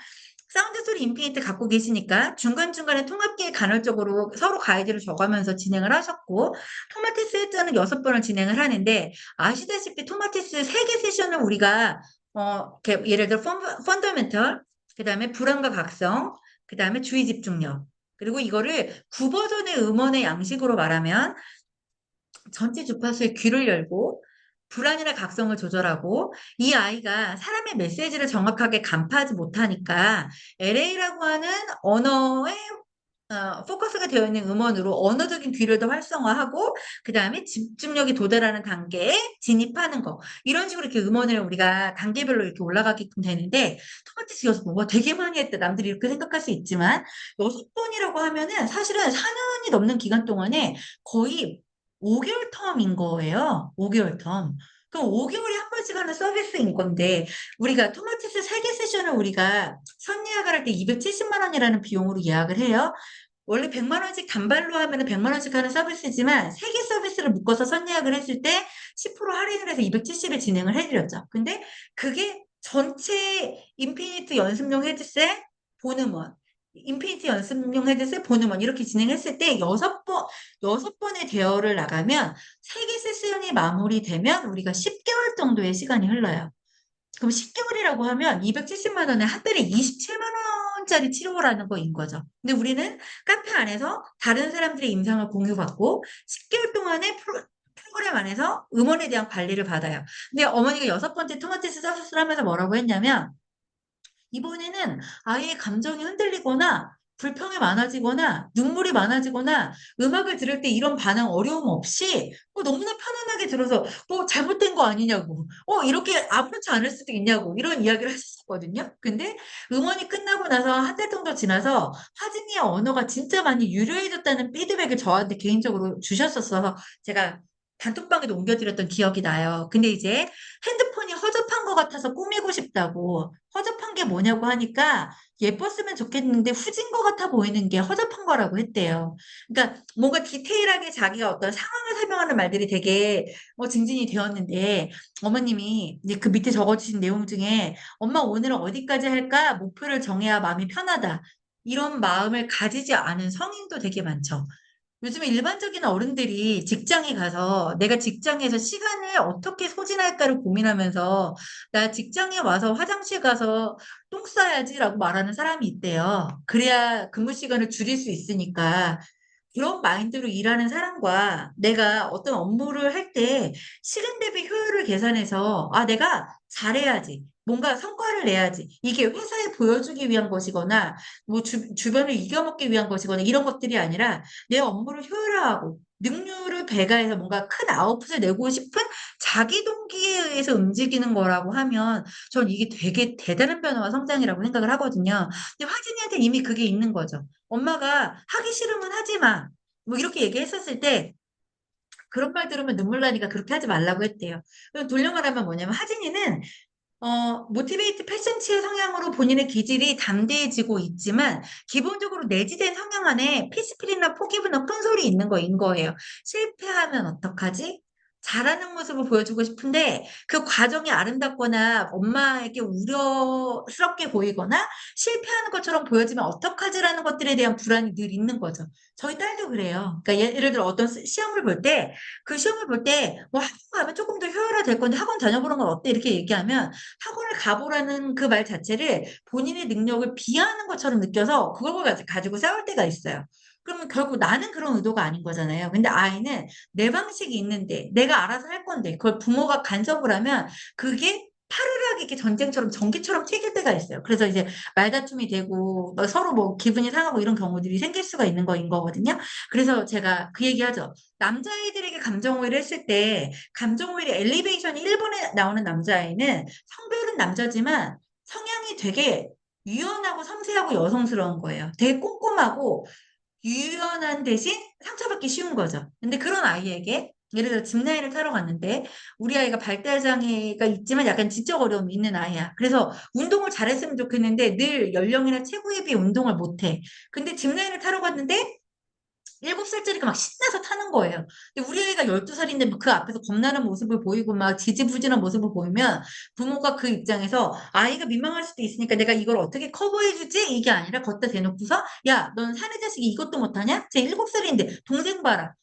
A: 사운드 소리 인피니트 갖고 계시니까 중간중간에 통합기에 간헐적으로 서로 가이드를 줘가면서 진행을 하셨고, 토마티스 일자는 6번을 진행을 하는데, 아시다시피 토마티스 3개 세션을 우리가, 이렇게 예를 들어 펀더멘털, 그 다음에 불안과 각성, 그 다음에 주의 집중력. 그리고 이거를 9버전의 음원의 양식으로 말하면 전체 주파수의 귀를 열고 불안이나 각성을 조절하고 이 아이가 사람의 메시지를 정확하게 간파하지 못하니까 LA라고 하는 언어에 포커스가 되어 있는 음원으로 언어적인 귀를 더 활성화하고 그 다음에 집중력이 도달하는 단계에 진입하는 거 이런 식으로 이렇게 음원을 우리가 단계별로 이렇게 올라가게끔 되는데 토마티스 6번 와 되게 많이 했다 남들이 이렇게 생각할 수 있지만 6번이라고 하면은 사실은 4년이 넘는 기간 동안에 거의 5개월 텀인 거예요. 5개월 텀. 그럼 5개월에 한 번씩 하는 서비스인 건데 우리가 토마티스 3개 세션을 우리가 선예약을 할 때 270만 원이라는 비용으로 예약을 해요. 원래 100만 원씩 단발로 하면은 100만 원씩 하는 서비스지만 3개 서비스를 묶어서 선예약을 했을 때 10% 할인을 해서 270에 진행을 해드렸죠. 근데 그게 전체 인피니트 연습용 헤드셋 보는원, 인피니트 연습용 헤드셋 보는원 이렇게 진행했을 때 6번의 대여를 나가면 3개 세션이 마무리되면 우리가 10개월 정도의 시간이 흘러요. 그럼 10개월이라고 하면 270만 원에 한 달에 27만 원짜리 치료라는 거인 거죠. 근데 우리는 카페 안에서 다른 사람들의 임상을 공유받고 10개월 동안의 프로그램 안에서 음원에 대한 관리를 받아요. 근데 어머니가 6번째 토마티스 서비스를 하면서 뭐라고 했냐면 이번에는 아이의 감정이 흔들리거나 불평이 많아지거나 눈물이 많아지거나 음악을 들을 때 이런 반응 어려움 없이 너무나 편안하게 들어서 잘못된 거 아니냐고 이렇게 아무렇지 않을 수도 있냐고 이런 이야기를 하셨었거든요. 근데 음원이 끝나고 나서 한 달 정도 지나서 화진이의 언어가 진짜 많이 유려해졌다는 피드백을 저한테 개인적으로 주셨었어서 제가 단톡방에도 옮겨드렸던 기억이 나요. 근데 이제 핸드폰이 허접한 것 같아서 꾸미고 싶다고 허접한 게 뭐냐고 하니까 예뻤으면 좋겠는데 후진 것 같아 보이는 게 허접한 거라고 했대요. 그러니까 뭔가 디테일하게 자기가 어떤 상황을 설명하는 말들이 되게 증진이 되었는데 어머님이 이제 그 밑에 적어주신 내용 중에 엄마 오늘은 어디까지 할까? 목표를 정해야 마음이 편하다. 이런 마음을 가지지 않은 성인도 되게 많죠. 요즘에 일반적인 어른들이 직장에 가서 내가 직장에서 시간을 어떻게 소진할까를 고민하면서 나 직장에 와서 화장실 가서 똥 싸야지라고 말하는 사람이 있대요. 그래야 근무 시간을 줄일 수 있으니까. 그런 마인드로 일하는 사람과 내가 어떤 업무를 할 때 시간 대비 효율을 계산해서 아, 내가 잘해야지. 뭔가 성과를 내야지. 이게 회사에 보여주기 위한 것이거나 뭐 주변을 이겨먹기 위한 것이거나 이런 것들이 아니라 내 업무를 효율화하고 능률을 배가해서 뭔가 큰 아웃풋을 내고 싶은 자기 동기에 의해서 움직이는 거라고 하면 전 이게 되게 대단한 변화와 성장이라고 생각을 하거든요. 근데 화진이한테 이미 그게 있는 거죠. 엄마가 하기 싫으면 하지 마. 뭐 이렇게 얘기했었을 때 그런 말 들으면 눈물 나니까 그렇게 하지 말라고 했대요. 그럼 돌려 말하면 뭐냐면 하진이는 모티베이트 패션치의 성향으로 본인의 기질이 담대해지고 있지만 기본적으로 내재된 성향 안에 피스필이나 포기부나 큰 소리 있는 거인 거예요. 실패하면 어떡하지? 잘하는 모습을 보여주고 싶은데 그 과정이 아름답거나 엄마에게 우려스럽게 보이거나 실패하는 것처럼 보여지면 어떡하지라는 것들에 대한 불안이 늘 있는 거죠. 저희 딸도 그래요. 그러니까 예를 들어 어떤 시험을 볼 때 그 시험을 볼 때 뭐 학원 가면 조금 더 효율화될 건데 학원 다녀보는 건 어때? 이렇게 얘기하면 학원을 가보라는 그 말 자체를 본인의 능력을 비하하는 것처럼 느껴서 그걸 가지고 싸울 때가 있어요. 그러면 결국 나는 그런 의도가 아닌 거잖아요. 근데 아이는 내 방식이 있는데 내가 알아서 할 건데 그걸 부모가 간섭을 하면 그게 파르르하게 이렇게 전쟁처럼 전기처럼 튀길 때가 있어요. 그래서 이제 말다툼이 되고 서로 뭐 기분이 상하고 이런 경우들이 생길 수가 있는 거인 거거든요. 그래서 제가 그 얘기하죠. 남자아이들에게 감정 오해를 했을 때 감정 오해의 엘리베이션이 1번에 나오는 남자아이는 성별은 남자지만 성향이 되게 유연하고 섬세하고 여성스러운 거예요. 되게 꼼꼼하고 유연한 대신 상처받기 쉬운 거죠. 근데 그런 아이에게 예를 들어 짚라인을 타러 갔는데 우리 아이가 발달장애가 있지만 약간 지적 어려움이 있는 아이야. 그래서 운동을 잘했으면 좋겠는데 늘 연령이나 체구에 비해 운동을 못해. 근데 짚라인을 타러 갔는데 7살짜리가 막 신나서 타는 거예요. 근데 우리 애가 12살인데 그 앞에서 겁나는 모습을 보이고 막 지지부진한 모습을 보이면 부모가 그 입장에서 아이가 민망할 수도 있으니까 내가 이걸 어떻게 커버해주지? 이게 아니라 걷다 대놓고서 야, 넌 사내 자식이 이것도 못하냐? 쟤 7살인데 동생 봐라.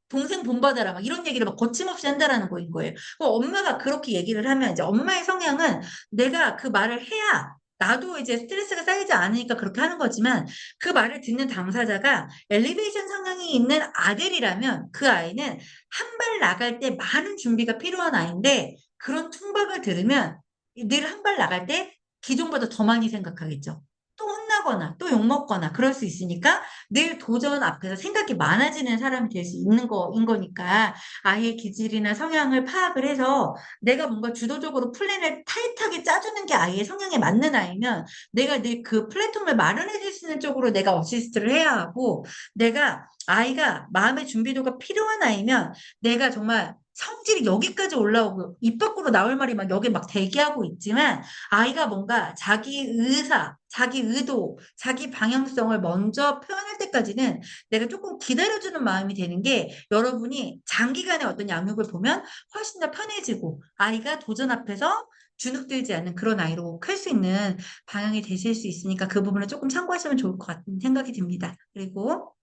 A: 동생 본받아라. 막 이런 얘기를 막 거침없이 한다라는 거인 거예요. 엄마가 그렇게 얘기를 하면 이제 엄마의 성향은 내가 그 말을 해야 나도 이제 스트레스가 쌓이지 않으니까 그렇게 하는 거지만 그 말을 듣는 당사자가 엘리베이션 성향이 있는 아들이라면 그 아이는 한 발 나갈 때 많은 준비가 필요한 아이인데 그런 퉁박을 들으면 늘 한 발 나갈 때 기존보다 더 많이 생각하겠죠. 또 혼나거나 또 욕먹거나 그럴 수 있으니까 늘 도전 앞에서 생각이 많아지는 사람이 될 수 있는 거인 거니까 아이의 기질이나 성향을 파악을 해서 내가 뭔가 주도적으로 플랜을 타이트하게 짜주는 게 아이의 성향에 맞는 아이면 내가 늘 그 플랫폼을 마련해 줄 수 있는 쪽으로 내가 어시스트를 해야 하고 내가 아이가 마음의 준비도가 필요한 아이면 내가 정말 성질이 여기까지 올라오고 입 밖으로 나올 말이 막 여기 막 대기하고 있지만 아이가 뭔가 자기 의사, 자기 의도, 자기 방향성을 먼저 표현할 때까지는 내가 조금 기다려주는 마음이 되는 게 여러분이 장기간의 어떤 양육을 보면 훨씬 더 편해지고 아이가 도전 앞에서 주눅들지 않는 그런 아이로 클 수 있는 방향이 되실 수 있으니까 그 부분을 조금 참고하시면 좋을 것 같은 생각이 듭니다. 그리고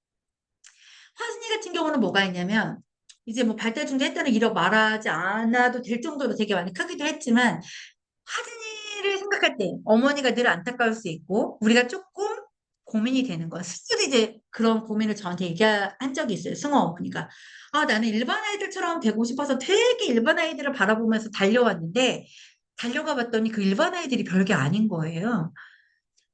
A: 화순이 같은 경우는 뭐가 있냐면 이제 뭐 발달 중도 했다는 이력 말하지 않아도 될 정도로 되게 많이 크기도 했지만 화순이를 생각할 때 어머니가 늘 안타까울 수 있고 우리가 조금 고민이 되는 거 스스로 이제 그런 고민을 저한테 얘기한 적이 있어요. 승호 어머니가. 아, 나는 일반 아이들처럼 되고 싶어서 되게 일반 아이들을 바라보면서 달려왔는데 달려가 봤더니 그 일반 아이들이 별게 아닌 거예요.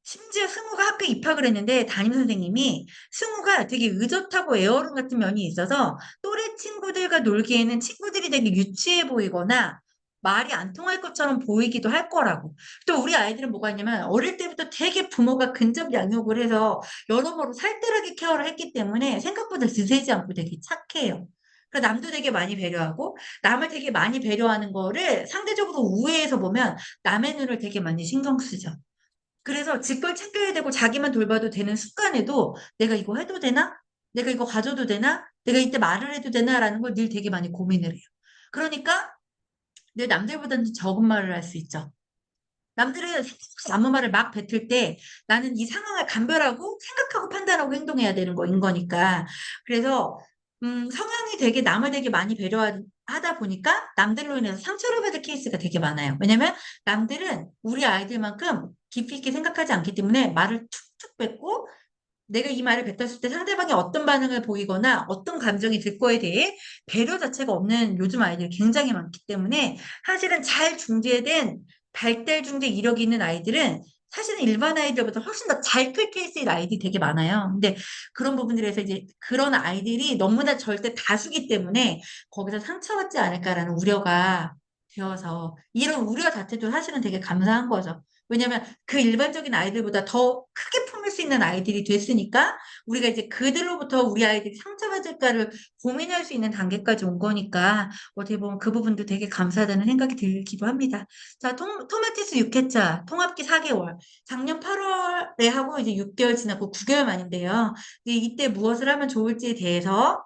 A: 심지어 승우가 학교에 입학을 했는데 담임 선생님이 승우가 되게 의젓하고 애어른 같은 면이 있어서 또래 친구들과 놀기에는 친구들이 되게 유치해 보이거나 말이 안 통할 것처럼 보이기도 할 거라고. 또 우리 아이들은 뭐가 있냐면 어릴 때부터 되게 부모가 근접 양육을 해서 여러모로 살뜰하게 케어를 했기 때문에 생각보다 드세지 않고 되게 착해요. 그래서 남도 되게 많이 배려하고 남을 되게 많이 배려하는 거를 상대적으로 우회해서 보면 남의 눈을 되게 많이 신경 쓰죠. 그래서 지 걸 챙겨야 되고 자기만 돌봐도 되는 습관에도 내가 이거 해도 되나? 내가 이거 가져도 되나? 내가 이때 말을 해도 되나라는 걸 늘 되게 많이 고민을 해요. 그러니까 늘 남들보다는 적은 말을 할 수 있죠. 남들은 생각없이 아무 말을 막 뱉을 때 나는 이 상황을 감별하고 생각하고 판단하고 행동해야 되는 거인 거니까. 그래서 성향이 되게 남을 되게 많이 배려하다 보니까 남들로 인해서 상처를 받을 케이스가 되게 많아요. 왜냐면 남들은 우리 아이들만큼 깊이 있게 생각하지 않기 때문에 말을 툭툭 뱉고 내가 이 말을 뱉었을 때 상대방이 어떤 반응을 보이거나 어떤 감정이 들 거에 대해 배려 자체가 없는 요즘 아이들이 굉장히 많기 때문에 사실은 잘 중재된 발달 중재 이력이 있는 아이들은 사실은 일반 아이들보다 훨씬 더 잘 클 케이스의 아이들이 되게 많아요. 근데 그런 부분들에서 이제 그런 아이들이 너무나 절대 다수기 때문에 거기서 상처받지 않을까라는 우려가 되어서 이런 우려 자체도 사실은 되게 감사한 거죠. 왜냐면 그 일반적인 아이들보다 더 크게 품을 수 있는 아이들이 됐으니까 우리가 이제 그들로부터 우리 아이들이 상처받을까를 고민할 수 있는 단계까지 온 거니까 어떻게 보면 그 부분도 되게 감사하다는 생각이 들기도 합니다. 자, 토마티스 6회차 통합기 4개월. 작년 8월에 하고 이제 6개월 지났고 9개월 만인데요. 이때 무엇을 하면 좋을지에 대해서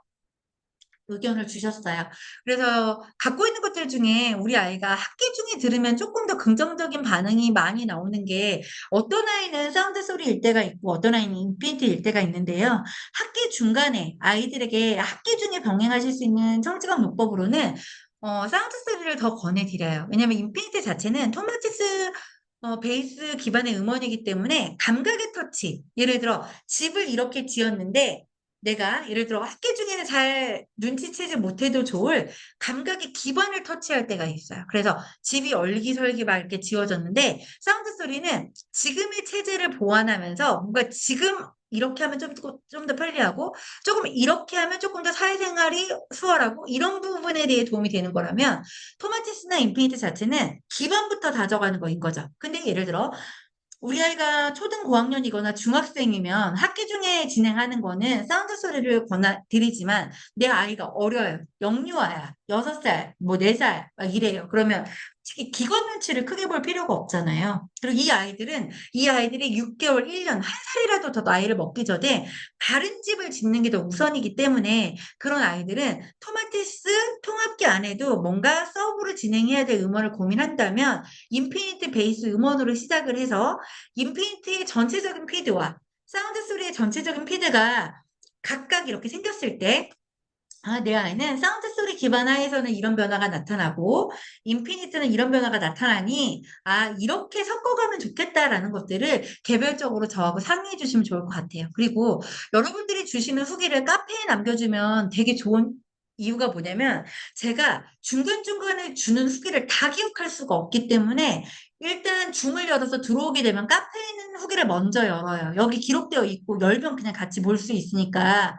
A: 의견을 주셨어요. 그래서 갖고 있는 것들 중에 우리 아이가 학기 중에 들으면 조금 더 긍정적인 반응이 많이 나오는 게 어떤 아이는 사운드 소리일 때가 있고 어떤 아이는 인피니트일 때가 있는데요. 학기 중간에 아이들에게 학기 중에 병행하실 수 있는 청지각 요법으로는 사운드 소리를 더 권해드려요. 왜냐하면 인피니트 자체는 토마티스 베이스 기반의 음원이기 때문에 감각의 터치. 예를 들어 집을 이렇게 지었는데 내가 예를 들어 학기 중에는 잘 눈치채지 못해도 좋을 감각의 기반을 터치할 때가 있어요. 그래서 집이 얼기설기 막 이렇게 지어졌는데 사운드 소리는 지금의 체제를 보완하면서 뭔가 지금 이렇게 하면 좀 더 편리하고 조금 이렇게 하면 조금 더 사회생활이 수월하고 이런 부분에 대해 도움이 되는 거라면 토마티스나 인피니트 자체는 기반부터 다져가는 거인 거죠. 근데 예를 들어 우리 아이가 초등 고학년이거나 중학생이면 학기 중에 진행하는 거는 사운드 소리를 드리지만 내 아이가 어려요. 영유아야. 6살, 뭐 4살, 막 이래요. 그러면 특히 기관 눈치를 크게 볼 필요가 없잖아요. 그리고 이 아이들이 6개월, 1년, 한 살이라도 더 나이를 먹기 전에 바른 집을 짓는 게 더 우선이기 때문에 그런 아이들은 토마티스 통합기 안에도 뭔가 서브를 진행해야 될 음원을 고민한다면 인피니트 베이스 음원으로 시작을 해서 인피니트의 전체적인 피드와 사운드 소리의 전체적인 피드가 각각 이렇게 생겼을 때, 아, 내 아이는 사운드 소리 기반 하에서는 이런 변화가 나타나고, 인피니트는 이런 변화가 나타나니, 아, 이렇게 섞어가면 좋겠다라는 것들을 개별적으로 저하고 상의해 주시면 좋을 것 같아요. 그리고 여러분들이 주시는 후기를 카페에 남겨주면 되게 좋은 이유가 뭐냐면, 제가 중간중간에 주는 후기를 다 기억할 수가 없기 때문에, 일단 줌을 열어서 들어오게 되면 카페에 있는 후기를 먼저 열어요. 여기 기록되어 있고 열면 그냥 같이 볼 수 있으니까.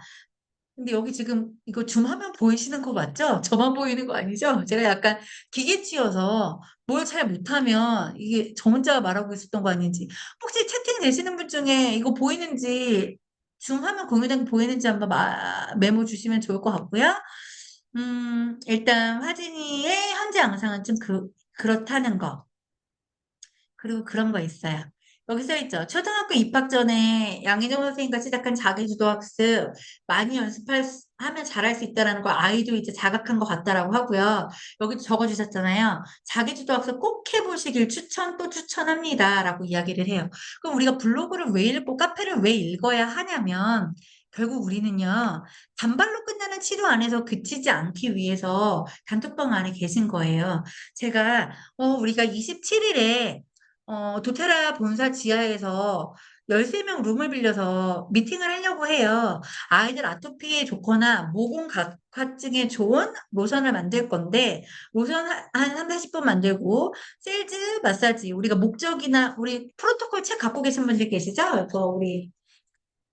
A: 근데 여기 지금 이거 줌 화면 보이시는 거 맞죠? 저만 보이는 거 아니죠? 제가 약간 기계치여서 뭘 잘 못하면 이게 저 혼자 말하고 있었던 거 아닌지. 혹시 채팅 되시는 분 중에 이거 보이는지 줌 화면 공유된 거 보이는지 한번 메모 주시면 좋을 것 같고요. 일단 화진이의 현재 양상은 좀 그렇다는 거. 그리고 그런 거 있어요. 여기 써 있죠. 초등학교 입학 전에 양희정 선생님과 시작한 자기주도 학습 많이 하면 잘할 수 있다라는 걸 아이도 이제 자각한 것 같다라고 하고요. 여기도 적어주셨잖아요. 자기주도 학습 꼭 해보시길 추천 또 추천합니다라고 이야기를 해요. 그럼 우리가 블로그를 왜 읽고 카페를 왜 읽어야 하냐면 결국 우리는요, 단발로 끝나는 치료 안에서 그치지 않기 위해서 단톡방 안에 계신 거예요. 제가, 우리가 27일에 도테라 본사 지하에서 13명 룸을 빌려서 미팅을 하려고 해요. 아이들 아토피에 좋거나 모공 각화증에 좋은 로션을 만들 건데, 로션 한 3, 40분 만들고, 셀즈 마사지, 우리가 목적이나, 우리 프로토콜 책 갖고 계신 분들 계시죠? 우리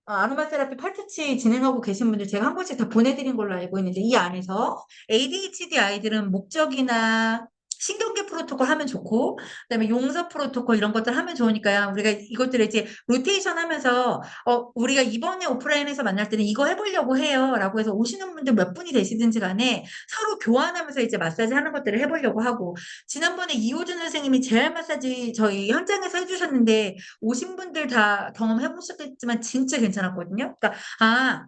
A: 아로마 테라피 팔터치 진행하고 계신 분들 제가 한 번씩 다 보내드린 걸로 알고 있는데 이 안에서 ADHD 아이들은 목적이나 신경계 프로토콜 하면 좋고 그다음에 용서 프로토콜 이런 것들 하면 좋으니까요. 우리가 이것들을 이제 로테이션 하면서 우리가 이번에 오프라인에서 만날 때는 이거 해보려고 해요. 라고 해서 오시는 분들 몇 분이 되시든지 간에 서로 교환하면서 이제 마사지 하는 것들을 해보려고 하고 지난번에 이호준 선생님이 재활 마사지 저희 현장에서 해주셨는데 오신 분들 다 경험해 보셨겠지만 진짜 괜찮았거든요. 그러니까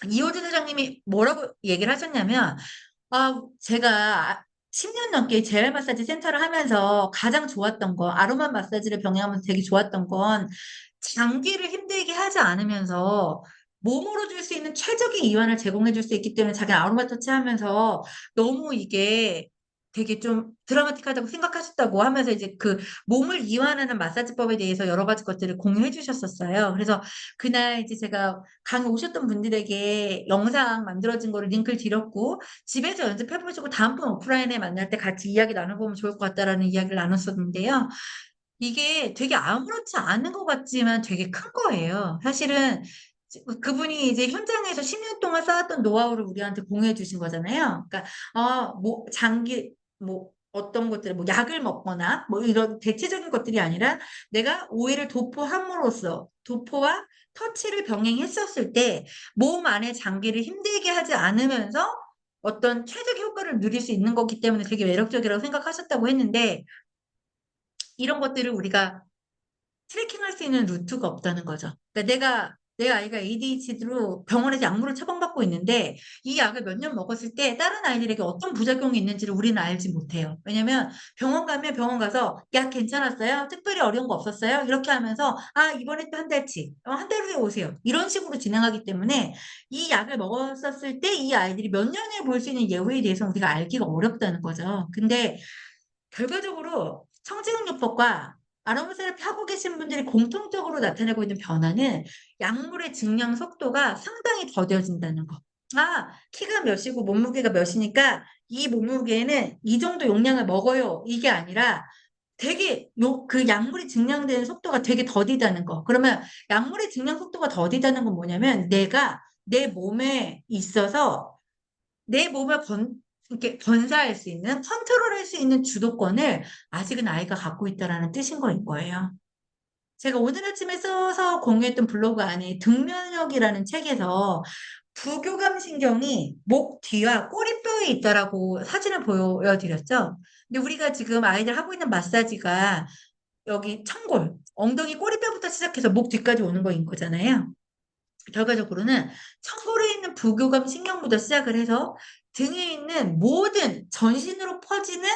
A: 이호준 회장님이 뭐라고 얘기를 하셨냐면 제가 10년 넘게 재활 마사지 센터를 하면서 가장 좋았던 거, 아로마 마사지를 병행하면서 되게 좋았던 건 장기를 힘들게 하지 않으면서 몸으로 줄 수 있는 최적의 이완을 제공해 줄 수 있기 때문에 자기 아로마 터치 하면서 너무 이게 되게 좀 드라마틱하다고 생각하셨다고 하면서 이제 그 몸을 이완하는 마사지법에 대해서 여러 가지 것들을 공유해 주셨었어요. 그래서 그날 이제 제가 강의 오셨던 분들에게 영상 만들어진 거를 링크를 드렸고 집에서 연습해보시고 다음번 오프라인에 만날 때 같이 이야기 나눠보면 좋을 것 같다라는 이야기를 나눴었는데요. 이게 되게 아무렇지 않은 것 같지만 되게 큰 거예요. 사실은 그분이 이제 현장에서 10년 동안 쌓았던 노하우를 우리한테 공유해 주신 거잖아요. 그러니까, 어떤 것들, 뭐, 약을 먹거나, 뭐, 이런 대체적인 것들이 아니라 내가 오해를 도포함으로써, 도포와 터치를 병행했었을 때, 몸 안에 장기를 힘들게 하지 않으면서 어떤 최적 효과를 누릴 수 있는 거기 때문에 되게 매력적이라고 생각하셨다고 했는데, 이런 것들을 우리가 트래킹할 수 있는 루트가 없다는 거죠. 그러니까 내 아이가 ADHD로 병원에서 약물을 처방받고 있는데 이 약을 몇 년 먹었을 때 다른 아이들에게 어떤 부작용이 있는지를 우리는 알지 못해요. 왜냐면 병원 가면 병원 가서 약 괜찮았어요? 특별히 어려운 거 없었어요? 이렇게 하면서 이번에 또 한 달치, 한 달 후에 오세요. 이런 식으로 진행하기 때문에 이 약을 먹었었을 때 이 아이들이 몇 년을 볼 수 있는 예후에 대해서 우리가 알기가 어렵다는 거죠. 근데 결과적으로 청진응요법과 아로마 세라피 하고 계신 분들이 공통적으로 나타내고 있는 변화는 약물의 증량 속도가 상당히 더뎌진다는 거. 키가 몇이고 몸무게가 몇이니까 이 몸무게에는 이 정도 용량을 먹어요. 이게 아니라 되게 그 약물이 증량되는 속도가 되게 더디다는 거. 그러면 약물의 증량 속도가 더디다는 건 뭐냐면 내가 내 몸에 있어서 내 몸을 이렇게 건사할 수 있는, 컨트롤할 수 있는 주도권을 아직은 아이가 갖고 있다라는 뜻인 거일 거예요. 제가 오늘 아침에 써서 공유했던 블로그 안에 등면역이라는 책에서 부교감 신경이 목 뒤와 꼬리뼈에 있다라고 사진을 보여드렸죠. 근데 우리가 지금 아이들 하고 있는 마사지가 여기 청골, 엉덩이 꼬리뼈부터 시작해서 목 뒤까지 오는 거인 거잖아요. 결과적으로는 청골에 있는 부교감 신경부터 시작을 해서 등에 있는 모든 전신으로 퍼지는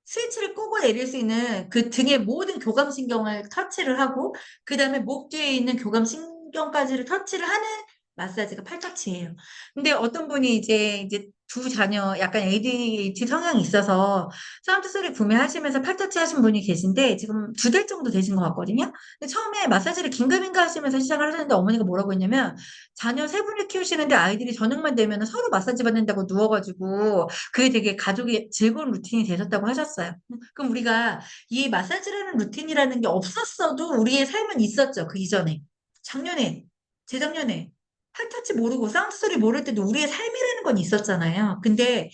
A: 스위치를 끄고 내릴 수 있는 그 등의 모든 교감신경을 터치를 하고, 그 다음에 목 뒤에 있는 교감신경까지를 터치를 하는 마사지가 팔터치예요. 근데 어떤 분이 이제 두 자녀 약간 ADHD 성향이 있어서 사운드 소리 구매하시면서 팔터치 하신 분이 계신데 지금 2달 정도 되신 것 같거든요. 근데 처음에 마사지를 긴가민가 하시면서 시작을 하셨는데 어머니가 뭐라고 했냐면 자녀 3분을 키우시는데 아이들이 저녁만 되면 서로 마사지 받는다고 누워가지고 그게 되게 가족의 즐거운 루틴이 되셨다고 하셨어요. 그럼 우리가 이 마사지라는 루틴이라는 게 없었어도 우리의 삶은 있었죠. 그 이전에. 작년에, 재작년에 팔터치 모르고 사운드 소리 모를 때도 우리의 삶이라는 건 있었잖아요. 근데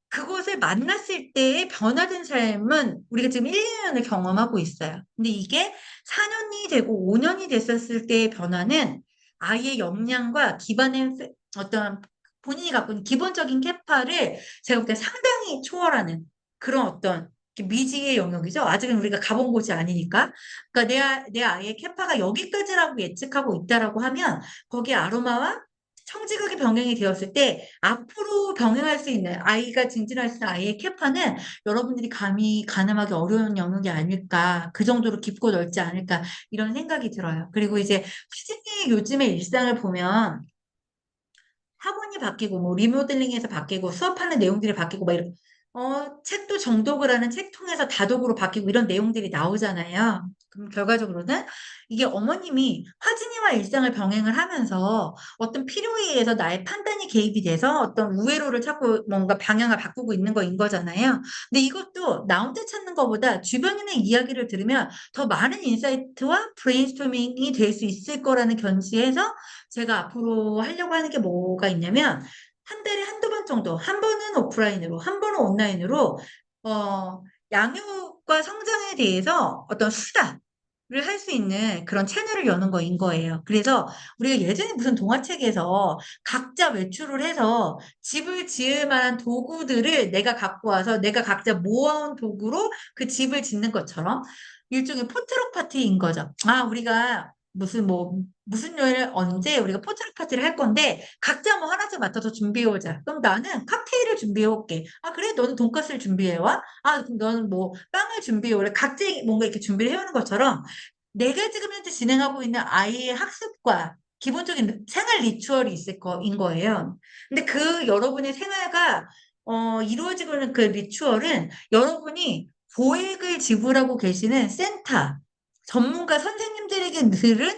A: 그것을 만났을 때의 변화된 삶은 우리가 지금 1, 2년을 경험하고 있어요. 근데 이게 4년이 되고 5년이 됐었을 때의 변화는 아이의 역량과 기반의 어떤 본인이 갖고 있는 기본적인 캐파를 제가 볼 때 상당히 초월하는 그런 어떤 미지의 영역이죠. 아직은 우리가 가본 곳이 아니니까. 그러니까 내 아이의 캐파가 여기까지라고 예측하고 있다라고 하면 거기에 아로마와 청지각이 병행이 되었을 때 앞으로 병행할 수 있는 아이가 증진할 수 있는 아이의 캐파는 여러분들이 감히 가늠하기 어려운 영역이 아닐까 그 정도로 깊고 넓지 않을까 이런 생각이 들어요. 그리고 이제 수진이의 요즘의 일상을 보면 학원이 바뀌고 뭐 리모델링에서 바뀌고 수업하는 내용들이 바뀌고 막 이런 책도 정독을 하는 책통에서 다독으로 바뀌고 이런 내용들이 나오잖아요. 그럼 결과적으로는 이게 어머님이 화진이와 일상을 병행을 하면서 어떤 필요에 의해서 나의 판단이 개입이 돼서 어떤 우회로를 찾고 뭔가 방향을 바꾸고 있는 거인 거잖아요. 근데 이것도 나 혼자 찾는 것보다 주변인의 이야기를 들으면 더 많은 인사이트와 브레인스토밍이 될 수 있을 거라는 견지에서 제가 앞으로 하려고 하는 게 뭐가 있냐면 한 달에 한두 번 정도, 한 번은 오프라인으로, 한 번은 온라인으로 어, 양육과 성장에 대해서 어떤 수다를 할 수 있는 그런 채널을 여는 거인 거예요. 그래서 우리가 예전에 무슨 동화책에서 각자 외출을 해서 집을 지을 만한 도구들을 내가 갖고 와서 내가 각자 모아온 도구로 그 집을 짓는 것처럼 일종의 포트럭 파티인 거죠. 아, 우리가 무슨 요일 언제 우리가 포트럭 파티를 할 건데 각자 뭐 하나씩 맡아서 준비해 오자. 그럼 나는 칵테일을 준비해 올게. 아, 그래? 너는 돈까스를 준비해 와? 아, 그럼 너는 뭐 빵을 준비해 오래. 각자 뭔가 이렇게 준비를 해오는 것처럼 내가 지금 현재 진행하고 있는 아이의 학습과 기본적인 생활 리추얼이 있을 거인 거예요. 근데 그 여러분의 생활과 이루어지고 있는 그 리추얼은 여러분이 보액을 지불하고 계시는 센터, 전문가 선생님들에게 들은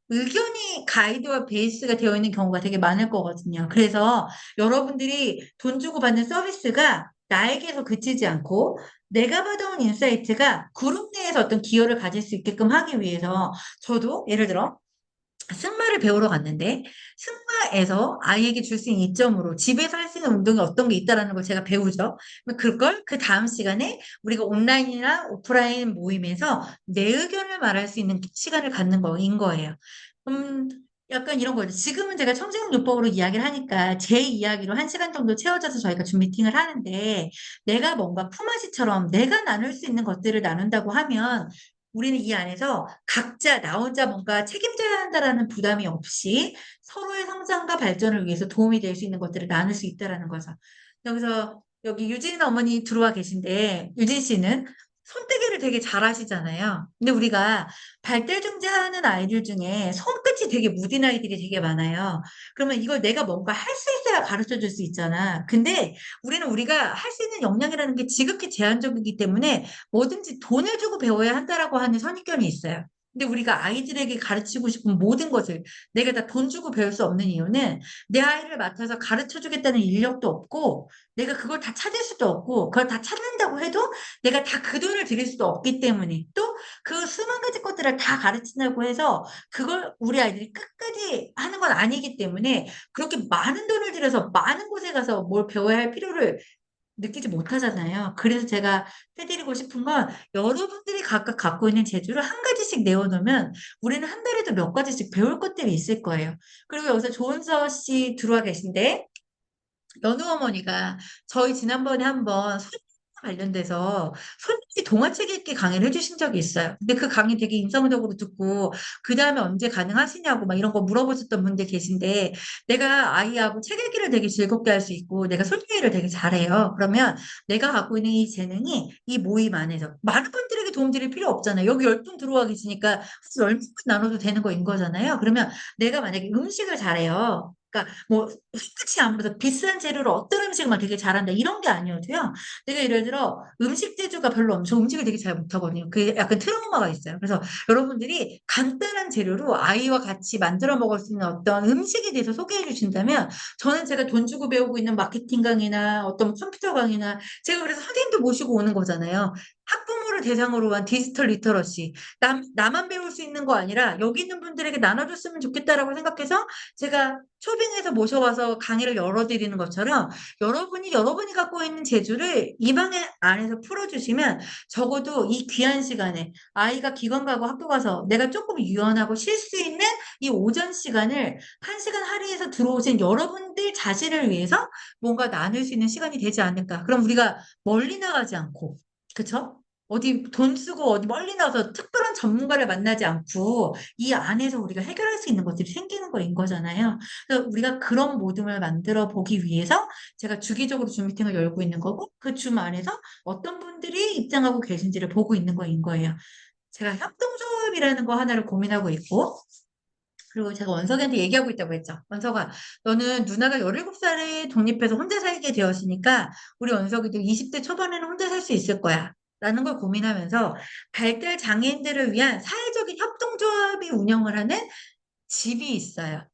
A: 의견이 가이드와 베이스가 되어 있는 경우가 되게 많을 거거든요. 그래서 여러분들이 돈 주고 받는 서비스가 나에게서 그치지 않고 내가 받아온 인사이트가 그룹 내에서 어떤 기여를 가질 수 있게끔 하기 위해서 저도 예를 들어 승마를 배우러 갔는데 승마에서 아이에게 줄 수 있는 이점으로 집에서 할 수 있는 운동이 어떤 게 있다라는 걸 제가 배우죠. 그걸 그 다음 시간에 우리가 온라인이나 오프라인 모임에서 내 의견을 말할 수 있는 시간을 갖는 거인 거예요. 음, 약간 이런 거죠. 지금은 제가 청진요법으로 이야기를 하니까 제 이야기로 1시간 정도 채워져서 저희가 좀 미팅을 하는데 내가 뭔가 품앗이처럼 내가 나눌 수 있는 것들을 나눈다고 하면 우리는 이 안에서 각자 나 혼자 뭔가 책임져야 한다라는 부담이 없이 서로의 성장과 발전을 위해서 도움이 될 수 있는 것들을 나눌 수 있다라는 거죠. 여기서 여기 유진 어머니 들어와 계신데 유진 씨는 손떼기를 되게 잘하시잖아요. 근데 우리가 발달 중지하는 아이들 중에 손끝이 되게 무딘 아이들이 되게 많아요. 그러면 이걸 내가 뭔가 할 수 있어야 가르쳐 줄 수 있잖아. 근데 우리가 할 수 있는 역량이라는 게 지극히 제한적이기 때문에 뭐든지 돈을 주고 배워야 한다라고 하는 선입견이 있어요. 근데 우리가 아이들에게 가르치고 싶은 모든 것을 내가 다 돈 주고 배울 수 없는 이유는 내 아이를 맡아서 가르쳐 주겠다는 인력도 없고 내가 그걸 다 찾을 수도 없고 그걸 다 찾는다고 해도 내가 다 그 돈을 드릴 수도 없기 때문에 또 그 수만 가지 것들을 다 가르친다고 해서 그걸 우리 아이들이 끝까지 하는 건 아니기 때문에 그렇게 많은 돈을 들여서 많은 곳에 가서 뭘 배워야 할 필요를 느끼지 못하잖아요. 그래서 제가 해드리고 싶은 건 여러분들이 각각 갖고 있는 재주를 한 가지씩 내어놓으면 우리는 한 달에도 몇 가지씩 배울 것들이 있을 거예요. 그리고 여기서 조은서 씨 들어와 계신데 연우 어머니가 저희 지난번에 한번 손 관련돼서 손님이 동화책 읽기 강의를 해주신 적이 있어요. 근데 그 강의 되게 인상적으로 듣고 그 다음에 언제 가능하시냐고 막 이런 거 물어보셨던 분들 계신데 내가 아이하고 책 읽기를 되게 즐겁게 할 수 있고 내가 손주일을 되게 잘해요. 그러면 내가 갖고 있는 이 재능이 이 모임 안에서 많은 분들에게 도움드릴 필요 없잖아요. 여기 10분 들어와 계시니까 10분 나눠도 되는 거인 거잖아요. 그러면 내가 만약에 음식을 잘해요. 그러니까 뭐 똑같이 아무래도 비싼 재료로 어떤 음식을 막 되게 잘한다 이런 게 아니어도요. 내가 예를 들어 음식 재주가 별로 없어 음식을 되게 잘 못하거든요. 그게 약간 트라우마가 있어요. 그래서 여러분들이 간단한 재료로 아이와 같이 만들어 먹을 수 있는 어떤 음식에 대해서 소개해 주신다면 저는 제가 돈 주고 배우고 있는 마케팅 강의나 어떤 컴퓨터 강의나 제가 그래서 선생님도 모시고 오는 거잖아요. 학부모를 대상으로 한 디지털 리터러시. 나만 배울 수 있는 거 아니라 여기 있는 분들에게 나눠줬으면 좋겠다라고 생각해서 제가 초빙해서 모셔와서 강의를 열어드리는 것처럼 여러분이 갖고 있는 재주를 이 방에 안에서 풀어주시면 적어도 이 귀한 시간에 아이가 기관 가고 학교 가서 내가 조금 유연하고 쉴 수 있는 이 오전 시간을 한 시간 할애해서 들어오신 여러분들 자신을 위해서 뭔가 나눌 수 있는 시간이 되지 않을까. 그럼 우리가 멀리 나가지 않고, 그쵸? 어디 돈 쓰고 어디 멀리 나가서 특별한 전문가를 만나지 않고 이 안에서 우리가 해결할 수 있는 것들이 생기는 거인 거잖아요. 그래서 우리가 그런 모둠을 만들어 보기 위해서 제가 주기적으로 줌 미팅을 열고 있는 거고 그 줌 안에서 어떤 분들이 입장하고 계신지를 보고 있는 거인 거예요. 제가 협동조합이라는 거 하나를 고민하고 있고 그리고 제가 원석이한테 얘기하고 있다고 했죠. 원석아, 너는 누나가 17살에 독립해서 혼자 살게 되었으니까 우리 원석이도 20대 초반에는 혼자 살 수 있을 거야. 라는 걸 고민하면서 발달 장애인들을 위한 사회적인 협동조합이 운영을 하는 집이 있어요.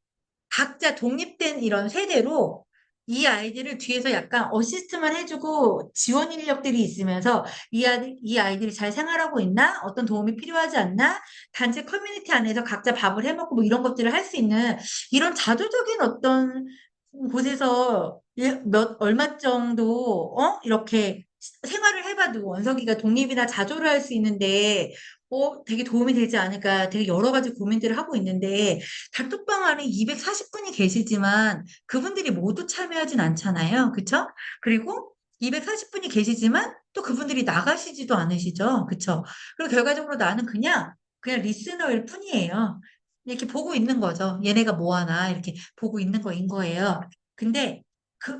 A: 각자 독립된 이런 세대로 이 아이들을 뒤에서 약간 어시스트만 해주고 지원 인력들이 있으면서 이 아이들이 잘 생활하고 있나? 어떤 도움이 필요하지 않나? 단체 커뮤니티 안에서 각자 밥을 해먹고 뭐 이런 것들을 할 수 있는 이런 자조적인 어떤 곳에서 얼마 정도, 이렇게 생활을 해봐도 원석이가 독립이나 자조를 할 수 있는데, 되게 도움이 되지 않을까 되게 여러 가지 고민들을 하고 있는데, 단톡방 안에 240분이 계시지만 그분들이 모두 참여하진 않잖아요. 그쵸? 그리고 240분이 계시지만 또 그분들이 나가시지도 않으시죠. 그쵸? 그리고 결과적으로 나는 그냥 리스너일 뿐이에요. 이렇게 보고 있는 거죠. 얘네가 뭐 하나 이렇게 보고 있는 거인 거예요. 근데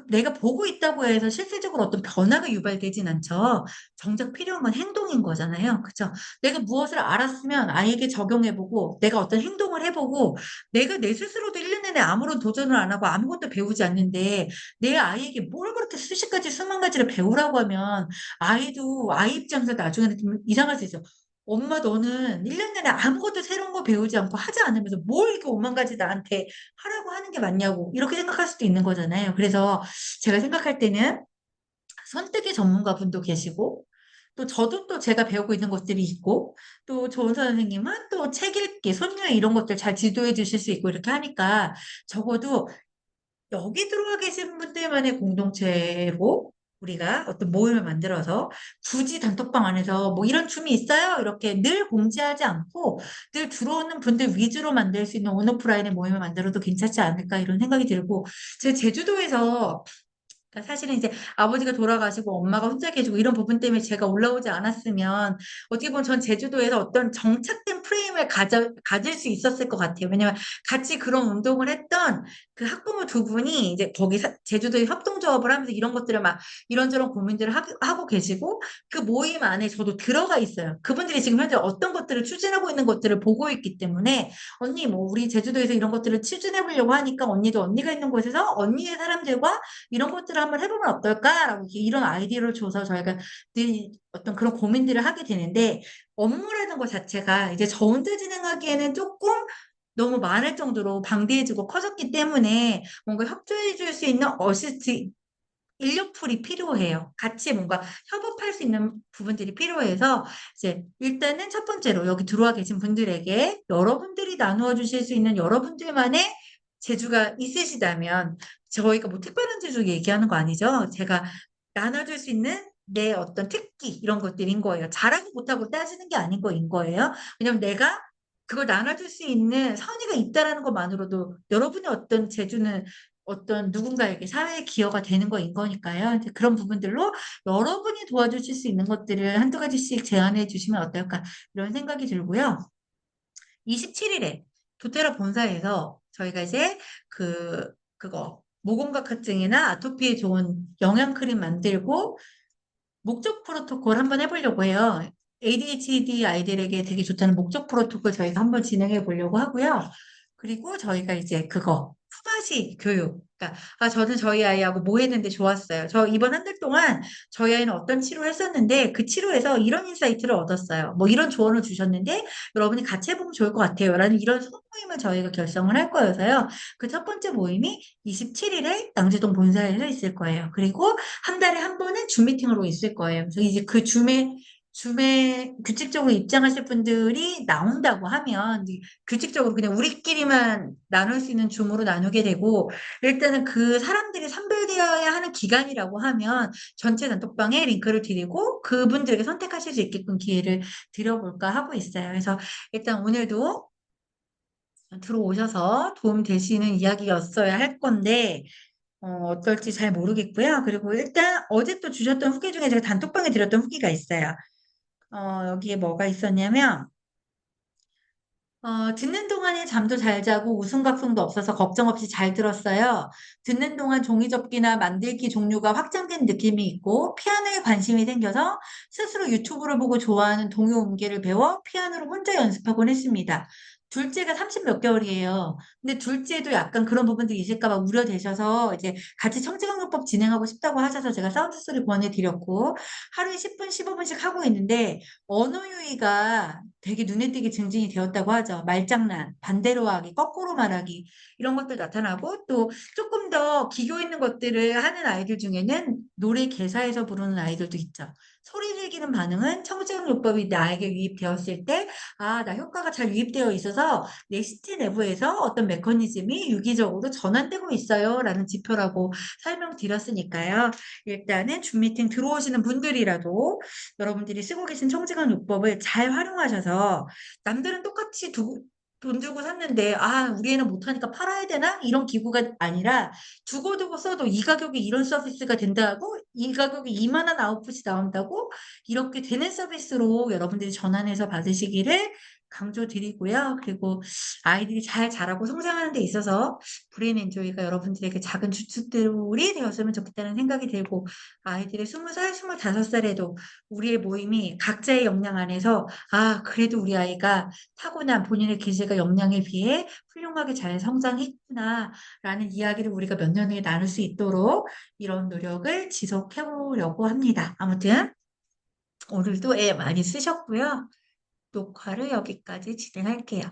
A: 내가 보고 있다고 해서 실질적으로 어떤 변화가 유발되진 않죠. 정작 필요한 건 행동인 거잖아요. 그쵸? 내가 무엇을 알았으면 아이에게 적용해보고 내가 어떤 행동을 해보고 내가 내 스스로도 1년 내내 아무런 도전을 안 하고 아무것도 배우지 않는데 내 아이에게 뭘 그렇게 수십 가지 수만 가지를 배우라고 하면 아이도 아이 입장에서 나중에는 좀 이상할 수 있어. 엄마 너는 1년 내내 아무것도 새로운 거 배우지 않고 하지 않으면서 뭘 이렇게 오만 가지 나한테 하라고 하는 게 맞냐고 이렇게 생각할 수도 있는 거잖아요. 그래서 제가 생각할 때는 선택의 전문가분도 계시고 또 저도 또 제가 배우고 있는 것들이 있고 또 좋은 선생님은 또 책 읽기, 손녀 이런 것들 잘 지도해 주실 수 있고 이렇게 하니까 적어도 여기 들어와 계신 분들만의 공동체로 우리가 어떤 모임을 만들어서 굳이 단톡방 안에서 뭐 이런 춤이 있어요. 이렇게 늘 공지하지 않고 늘 들어오는 분들 위주로 만들 수 있는 온오프라인의 모임을 만들어도 괜찮지 않을까 이런 생각이 들고 제 제주도에서 그러니까 사실은 이제 아버지가 돌아가시고 엄마가 혼자 계시고 이런 부분 때문에 제가 올라오지 않았으면 어떻게 보면 전 제주도에서 어떤 정착된 프레임을 가질 수 있었을 것 같아요. 왜냐면 같이 그런 운동을 했던 그 학부모 두 분이 이제 거기 제주도에 협동조합을 하면서 이런 것들을 막 이런저런 고민들을 하고 계시고 그 모임 안에 저도 들어가 있어요. 그분들이 지금 현재 어떤 것들을 추진하고 있는 것들을 보고 있기 때문에 언니 뭐 우리 제주도에서 이런 것들을 추진해 보려고 하니까 언니도 언니가 있는 곳에서 언니의 사람들과 이런 것들을 한번 해보면 어떨까라고 이런 아이디어를 줘서 저희가 늘 어떤 그런 고민들을 하게 되는데 업무라는 것 자체가 이제 저 혼자 진행하기에는 조금 너무 많을 정도로 방대해지고 커졌기 때문에 뭔가 협조해 줄 수 있는 어시스트 인력풀이 필요해요. 같이 뭔가 협업할 수 있는 부분들이 필요해서 이제 일단은 첫 번째로 여기 들어와 계신 분들에게 여러분들이 나누어 주실 수 있는 여러분들만의 재주가 있으시다면 저희가 뭐 특별한 재주 얘기하는 거 아니죠? 제가 나눠줄 수 있는 내 어떤 특기 이런 것들인 거예요. 잘하고 못하고 따지는 게 아닌 거인 거예요. 왜냐면 내가 그걸 나눠줄 수 있는 선의가 있다라는 것만으로도 여러분의 어떤 재주는 어떤 누군가에게 사회에 기여가 되는 거인 거니까요. 이제 그런 부분들로 여러분이 도와주실 수 있는 것들을 한두 가지씩 제안해 주시면 어떨까 이런 생각이 들고요. 27일에 도테라 본사에서 저희가 이제 그거 모공각화증이나 아토피에 좋은 영양크림 만들고 목적 프로토콜 한번 해보려고 해요. ADHD 아이들에게 되게 좋다는 목적 프로토콜 저희가 한번 진행해 보려고 하고요. 그리고 저희가 이제 그거 품앗이 교육. 그러니까 저는 저희 아이하고 뭐 했는데 좋았어요. 저 이번 한 달 동안 저희 아이는 어떤 치료를 했었는데 그 치료에서 이런 인사이트를 얻었어요. 뭐 이런 조언을 주셨는데 여러분이 같이 해보면 좋을 것 같아요. 라는 이런 소모임을 저희가 결성을 할 거여서요. 그 첫 번째 모임이 27일에 양재동 본사에서 있을 거예요. 그리고 한 달에 한 번은 줌 미팅으로 있을 거예요. 그래서 이제 그 줌에 규칙적으로 입장하실 분들이 나온다고 하면 이제 규칙적으로 그냥 우리끼리만 나눌 수 있는 줌으로 나누게 되고 일단은 그 사람들이 선별되어야 하는 기간이라고 하면 전체 단톡방에 링크를 드리고 그분들에게 선택하실 수 있게끔 기회를 드려볼까 하고 있어요. 그래서 일단 오늘도 들어오셔서 도움 되시는 이야기였어야 할 건데 어떨지 잘 모르겠고요. 그리고 일단 어제 또 주셨던 후기 중에 제가 단톡방에 드렸던 후기가 있어요. 여기에 뭐가 있었냐면, 듣는 동안에 잠도 잘 자고 웃음각성도 없어서 걱정 없이 잘 들었어요. 듣는 동안 종이접기나 만들기 종류가 확장된 느낌이 있고, 피아노에 관심이 생겨서 스스로 유튜브를 보고 좋아하는 동요 음계를 배워 피아노를 혼자 연습하곤 했습니다. 둘째가 30 몇 개월이에요. 근데 둘째도 약간 그런 부분들이 있을까 봐 우려되셔서 이제 같이 청지광요법 진행하고 싶다고 하셔서 제가 사운드 소리 권해드렸고, 하루에 10분, 15분씩 하고 있는데, 언어 유희가 되게 눈에 띄게 증진이 되었다고 하죠. 말장난, 반대로 하기, 거꾸로 말하기 이런 것들 나타나고 또 조금 더 기교 있는 것들을 하는 아이들 중에는 노래 개사해서 부르는 아이들도 있죠. 소리를 기는 반응은 청지용요법이 나에게 유입되었을 때, 나 효과가 잘 유입되어 있어서 내 시티 내부에서 어떤 메커니즘이 유기적으로 전환되고 있어요. 라는 지표라고 설명드렸으니까요. 일단은 줌 미팅 들어오시는 분들이라도 여러분들이 쓰고 계신 청지간 요법을 잘 활용하셔서 남들은 똑같이 돈 주고 샀는데 우리 애는 못하니까 팔아야 되나? 이런 기구가 아니라 두고두고 써도 이 가격에 이런 서비스가 된다고 이 가격에 이만한 아웃풋이 나온다고 이렇게 되는 서비스로 여러분들이 전환해서 받으시기를 강조드리고요. 그리고 아이들이 잘 자라고 성장하는 데 있어서 브레인 엔조이가 여러분들에게 작은 주춧돌이 되었으면 좋겠다는 생각이 들고 아이들이 20살, 25살에도 우리의 모임이 각자의 역량 안에서 그래도 우리 아이가 타고난 본인의 기질과 역량에 비해 훌륭하게 잘 성장했구나라는 이야기를 우리가 몇 년 후에 나눌 수 있도록 이런 노력을 지속해 보려고 합니다. 아무튼 오늘도 애 많이 쓰셨고요. 녹화를 여기까지 진행할게요.